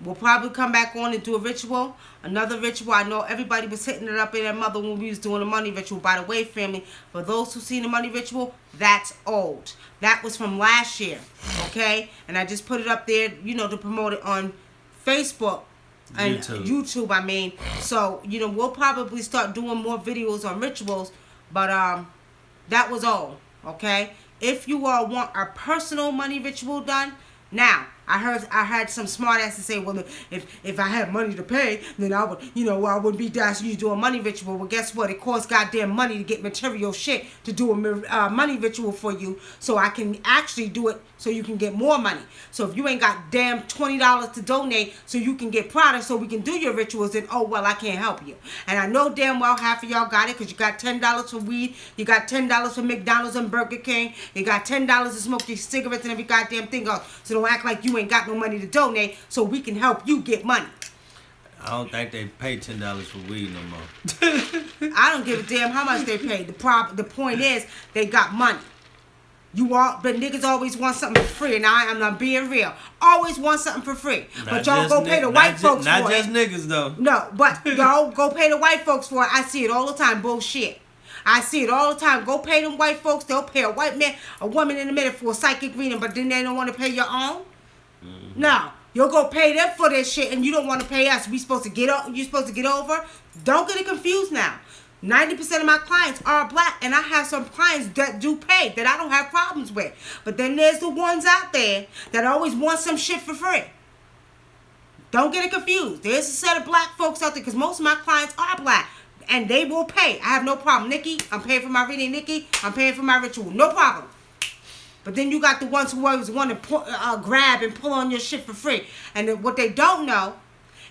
[SPEAKER 2] We'll probably come back on and do a ritual. Another ritual. I know everybody was hitting it up in their mother when we was doing the money ritual. By the way, family, for those who seen the money ritual, that's old. That was from last year. Okay? And I just put it up there, to promote it on Facebook. And YouTube, I mean. So, we'll probably start doing more videos on rituals. But that was all. Okay? If you all want a personal money ritual done, now, I heard some smart asses say, well, if I had money to pay, then I would, I wouldn't be asking you to do a money ritual. Well, guess what? It costs goddamn money to get material shit to do a money ritual for you, so I can actually do it so you can get more money. So if you ain't got damn $20 to donate so you can get products so we can do your rituals, then, oh, well, I can't help you. And I know damn well half of y'all got it because you got $10 for weed, you got $10 for McDonald's and Burger King, you got $10 to smoke your cigarettes and every goddamn thing else. So don't act like you ain't got no money to donate so we can help you get money.
[SPEAKER 1] I don't think they pay $10 for weed no more.
[SPEAKER 2] I don't give a damn how much they pay. The point is they got money. But niggas always want something for free, and I'm not being real. Always want something for free, but y'all go pay the white folks for it.
[SPEAKER 1] Not just niggas though.
[SPEAKER 2] No, but y'all go pay the white folks for it. I see it all the time. Bullshit. I see it all the time. Go pay them white folks. They'll pay a white man, a woman in a minute for a psychic reading, but then they don't want to pay your own. Mm-hmm. No, you'll go pay them for this shit, and you don't want to pay us. You supposed to get over. Don't get it confused now. 90% of my clients are black, and I have some clients that do pay that I don't have problems with. But then there's the ones out there that always want some shit for free. Don't get it confused. There's a set of black folks out there because most of my clients are black, and they will pay. I have no problem. Nikki, I'm paying for my reading. Nikki, I'm paying for my ritual. No problem. But then you got the ones who always want to grab and pull on your shit for free. And what they don't know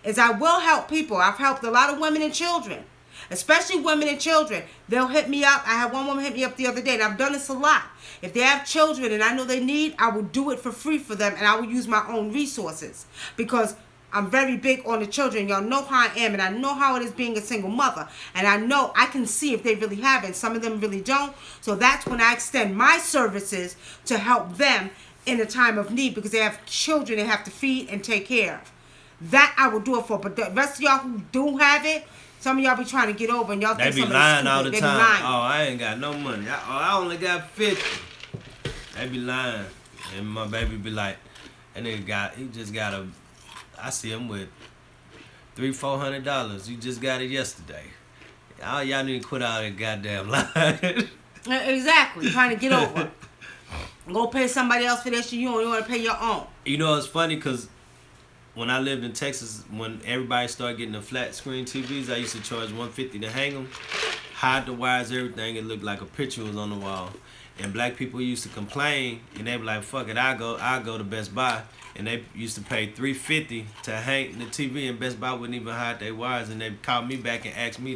[SPEAKER 2] is I will help people. I've helped a lot of women and children. Especially women and children. They'll hit me up. I had one woman hit me up the other day, and I've done this a lot. If they have children and I know they need, I will do it for free for them, and I will use my own resources. Because I'm very big on the children. Y'all know how I am, and I know how it is being a single mother. And I know I can see if they really have it. Some of them really don't. So that's when I extend my services to help them in a time of need, because they have children they have to feed and take care of. That I will do it for. But the rest of y'all who do have it, some of y'all be trying to get over, and y'all think
[SPEAKER 1] they be lying all the time. Oh, I ain't got no money. I only got 50. They be lying, and my baby be like, that nigga he just got a. I see him with $300-400. You just got it yesterday. All y'all need to quit all that goddamn lying.
[SPEAKER 2] Exactly, trying to get over. Go pay somebody else for that shit. You don't want to pay your own.
[SPEAKER 1] You know, it's funny because when I lived in Texas, when everybody started getting the flat screen TVs, I used to charge $150 to hang them, hide the wires, everything. It looked like a picture was on the wall. And black people used to complain, and they be like, "Fuck it, I go to Best Buy," and they used to pay $350 to hang the TV, and Best Buy wouldn't even hide their wires, and they called me back and asked me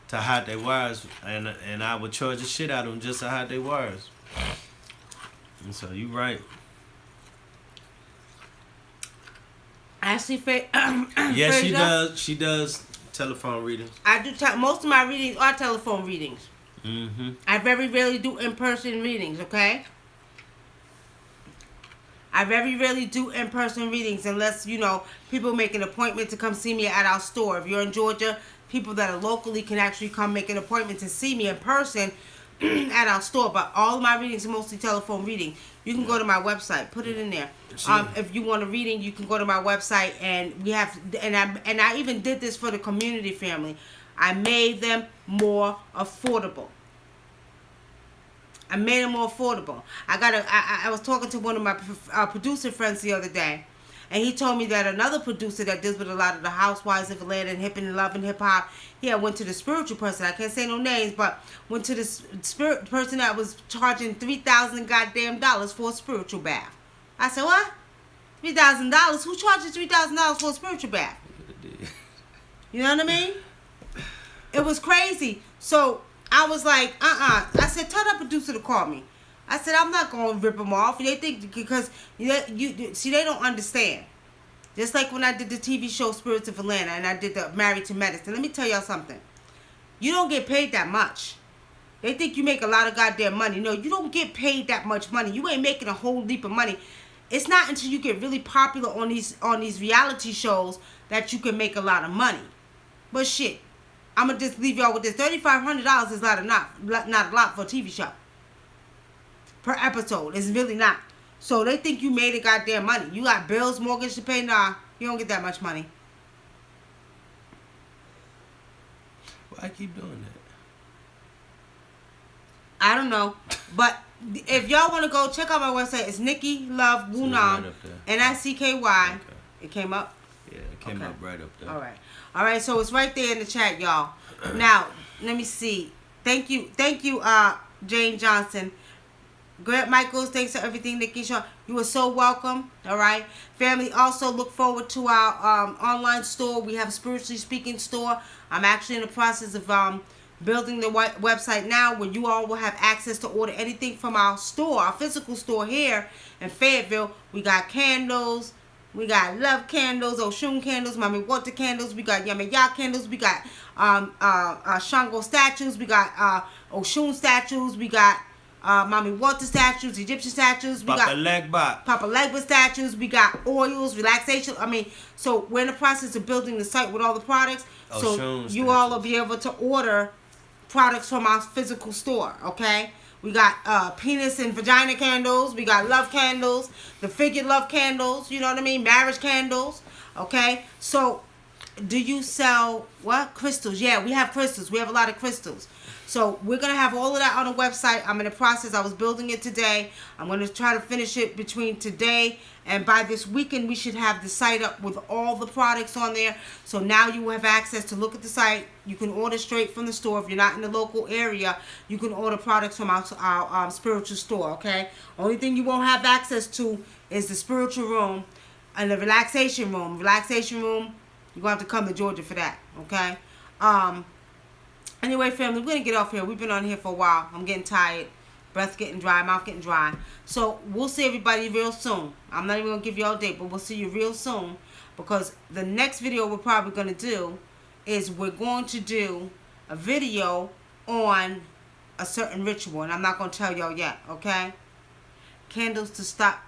[SPEAKER 1] to hide their wires, and I would charge the shit out of them just to hide their wires. And so you right.
[SPEAKER 2] Ashley
[SPEAKER 1] Yeah, she does. She does telephone readings.
[SPEAKER 2] I do. Most of my readings are telephone readings.
[SPEAKER 1] Mm-hmm.
[SPEAKER 2] I very rarely do in-person readings. Okay. I very rarely do in-person readings unless people make an appointment to come see me at our store. If you're in Georgia, people that are locally can actually come make an appointment to see me in person at our store. But all of my readings are mostly telephone reading. You can go to my website, put it in there. If you want a reading, you can go to my website, and we have. And I even did this for the community family. I made them more affordable. I was talking to one of my producer friends the other day, and he told me that another producer that deals with a lot of the housewives of Atlanta and hip and love and hip hop, he went to the spiritual person. I can't say no names, but went to the spirit person that was charging $3,000 goddamn dollars for a spiritual bath. I said, what? $3,000? Who charges $3,000 for a spiritual bath? You know what I mean? It was crazy. So I was like, I said, tell that producer to call me. I said, I'm not going to rip them off. They think because they don't understand. Just like when I did the TV show Spirits of Atlanta and I did the Married to Medicine. Let me tell y'all something. You don't get paid that much. They think you make a lot of goddamn money. No, you don't get paid that much money. You ain't making a whole heap of money. It's not until you get really popular on these reality shows that you can make a lot of money. But shit, I'm going to just leave y'all with this. $3,500 is not a lot for a TV show. Per episode. It's really not. So they think you made a goddamn money. You got bills, mortgage to pay? Nah, you don't get that much money.
[SPEAKER 1] Why keep doing that?
[SPEAKER 2] I don't know. But if y'all want to go check out my website, it's NICKY LOVE Wunam. NICKY. Okay. It came up?
[SPEAKER 1] Yeah, it came up right up there.
[SPEAKER 2] All right, so it's right there in the chat, y'all. Now, let me see. Thank you, Jane Johnson. Grant Michaels, thanks for everything, Nikki Shaw. You are so welcome. All right. Family, also look forward to our online store. We have a Spiritually Speaking store. I'm actually in the process of building the website now where you all will have access to order anything from our store, our physical store here in Fayetteville. We got candles. We got love candles, Oshun candles, Mami Water candles. We got Yamaya candles. We got Shango statues. We got Oshun statues. We got Mami Water statues, Egyptian statues. We got Papa Legba statues. We got oils, relaxation. So we're in the process of building the site with all the products. So you all will be able to order products from our physical store, okay? We got penis and vagina candles. We got love candles, the figured love candles, you know what I mean? Marriage candles, okay? So, do you sell what? Crystals. Yeah, we have crystals. We have a lot of crystals. So we're going to have all of that on the website. I'm in the process. I was building it today. I'm going to try to finish it between today and by this weekend. We should have the site up with all the products on there. So now you have access to look at the site. You can order straight from the store. If you're not in the local area, you can order products from our spiritual store, okay? Only thing you won't have access to is the spiritual room and the relaxation room. Relaxation room, you're going to have to come to Georgia for that, okay? Anyway, family, we're going to get off here. We've been on here for a while. I'm getting tired. Breath getting dry. Mouth getting dry. So, we'll see everybody real soon. I'm not even going to give you all a date, but we'll see you real soon. Because the next video we're probably going to do is we're going to do a video on a certain ritual. And I'm not going to tell y'all yet, okay? Candles to stop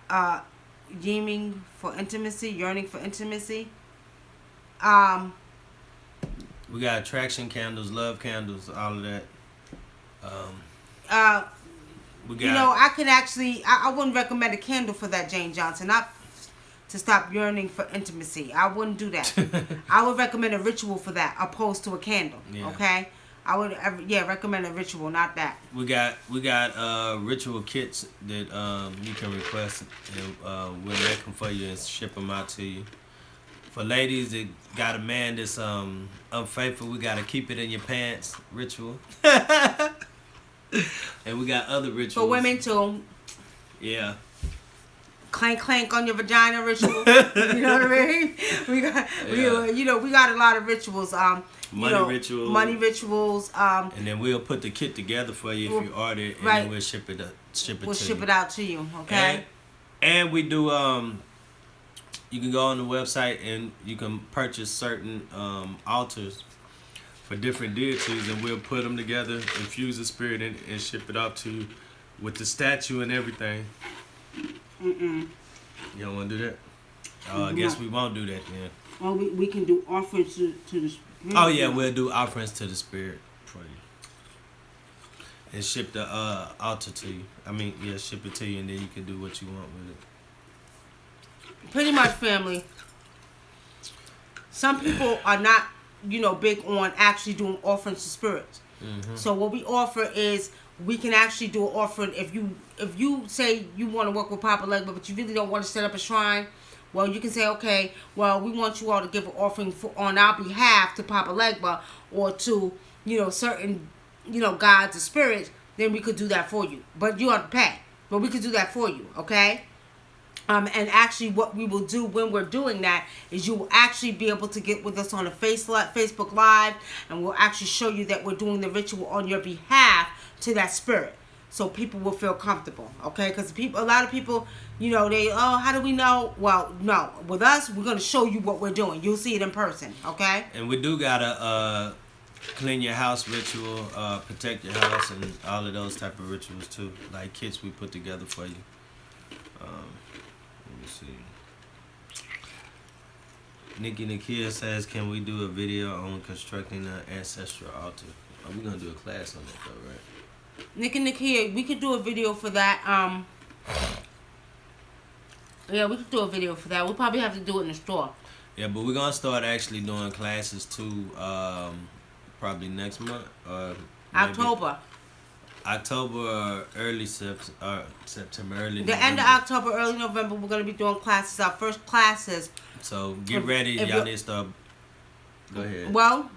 [SPEAKER 2] yearning for intimacy. Yearning for intimacy.
[SPEAKER 1] We got attraction candles, love candles, all of that. We got,
[SPEAKER 2] you know, I can actually, I wouldn't recommend a candle for that, Jane Johnson. Not to stop yearning for intimacy. I wouldn't do that. I would recommend a ritual for that, opposed to a candle. Yeah. Okay. I would, recommend a ritual, not that.
[SPEAKER 1] We got ritual kits that you can request, and we'll make them for you and ship them out to you. For ladies that got a man that's unfaithful, we gotta keep it in your pants ritual. And we got other rituals.
[SPEAKER 2] For women too.
[SPEAKER 1] Yeah.
[SPEAKER 2] Clank clank on your vagina ritual. You know what I mean? We got we got a lot of rituals.
[SPEAKER 1] Rituals.
[SPEAKER 2] Money rituals.
[SPEAKER 1] And then we'll put the kit together for you if you order it, and then we'll ship it
[SPEAKER 2] out to you. Okay.
[SPEAKER 1] And we do you can go on the website and you can purchase certain altars for different deities, and we'll put them together, infuse the spirit, and ship it out to you with the statue and everything. You don't want to do that? I guess we won't do that then.
[SPEAKER 2] Well, we can do offerings to the spirit.
[SPEAKER 1] Oh yeah, we'll do offerings to the spirit for you. And ship the altar to you. Ship it to you, and then you can do what you want with it.
[SPEAKER 2] Pretty much, family. Some people are not, big on actually doing offerings to spirits. So what we offer is we can actually do an offering. If you say you want to work with Papa Legba, but you really don't want to set up a shrine, well, you can say, okay, well, we want you all to give an offering on our behalf to Papa Legba or to, certain, gods or spirits. Then we could do that for you. But you have to pay. But we could do that for you, okay? And actually what we will do when we're doing that is you will actually be able to get with us on a Facebook Live, and we'll actually show you that we're doing the ritual on your behalf to that spirit. So people will feel comfortable, okay? Because a lot of people, how do we know? Well, no. With us, we're going to show you what we're doing. You'll see it in person, okay?
[SPEAKER 1] And we do got a clean your house ritual, protect your house, and all of those type of rituals too. Like kits we put together for you. Let me see. Nikki says, can we do a video on constructing an ancestral altar? We're going to do a class on that though, right?
[SPEAKER 2] Nikki, we could do a video for that. Yeah, we could do a video for that. We'll probably have to do it in the store.
[SPEAKER 1] Yeah, but we're going to start actually doing classes too, probably next month.
[SPEAKER 2] October.
[SPEAKER 1] October or early September, early
[SPEAKER 2] the
[SPEAKER 1] November.
[SPEAKER 2] End of October, early November, we're going to be doing classes, our first classes.
[SPEAKER 1] So get ready. Y'all need to start. Go ahead.
[SPEAKER 2] Well,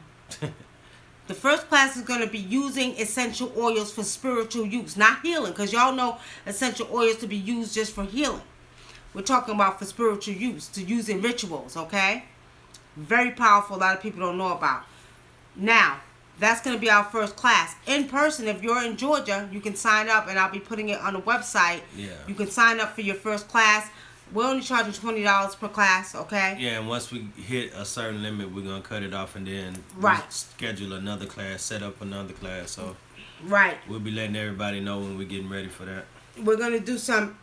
[SPEAKER 2] the first class is going to be using essential oils for spiritual use, not healing, because y'all know essential oils to be used just for healing. We're talking about for spiritual use, to use in rituals, okay? Very powerful, a lot of people don't know about. Now, that's going to be our first class. In person, if you're in Georgia, you can sign up, and I'll be putting it on the website.
[SPEAKER 1] Yeah.
[SPEAKER 2] You can sign up for your first class. We're only charging $20 per class, okay?
[SPEAKER 1] Yeah, and once we hit a certain limit, we're going to cut it off, and then schedule another class, set up another class. So we'll be letting everybody know when we're getting ready for that. We're
[SPEAKER 2] going to do some,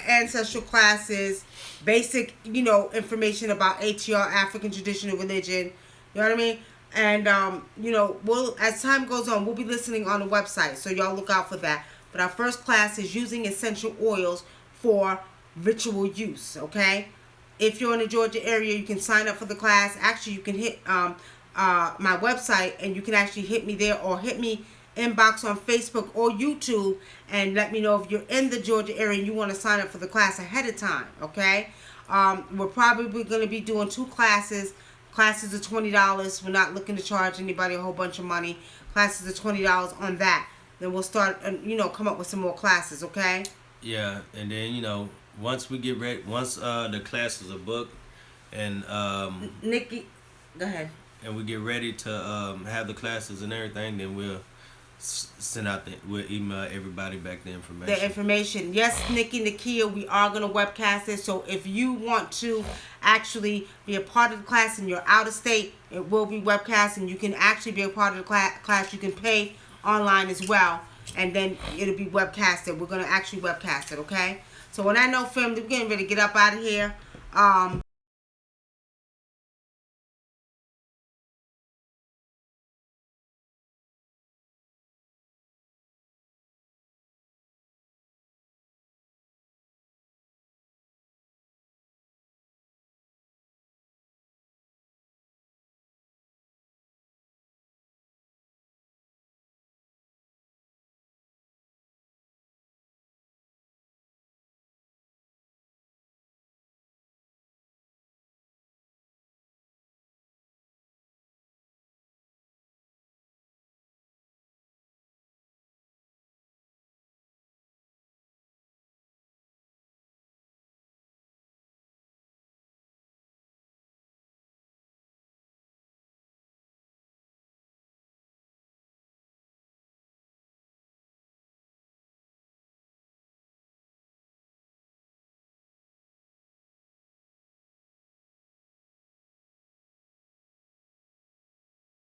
[SPEAKER 2] ancestral classes, basic, information about ATR, African traditional religion. You know what I mean? And you know, we'll, as time goes on, we'll be listening on the website, so y'all look out for that. But our first class is using essential oils for ritual use. Okay, if you're in the Georgia area, you can sign up for the class. Actually, you can hit my website, and you can actually hit me there, or hit me inbox on Facebook or YouTube, and let me know if you're in the Georgia area and you want to sign up for the class ahead of time. Okay, we're probably going to be doing 2 classes. Classes are $20. We're not looking to charge anybody a whole bunch of money. Classes are $20 on that. Then we'll start, you know, come up with some more classes, okay?
[SPEAKER 1] Yeah, and then, you know, once we get ready, once the classes are booked, and
[SPEAKER 2] Nikki, go ahead.
[SPEAKER 1] And we get ready to have the classes and everything, then we'll we'll email everybody back the information.
[SPEAKER 2] The information. Yes, Nikki, Nakia, we are going to webcast it. So if you want to actually be a part of the class and you're out of state, it will be webcast, and you can actually be a part of the class. You can pay online as well, and then it'll be webcasted. We're going to actually webcast it, okay? So when I know, family, we're getting ready to get up out of here.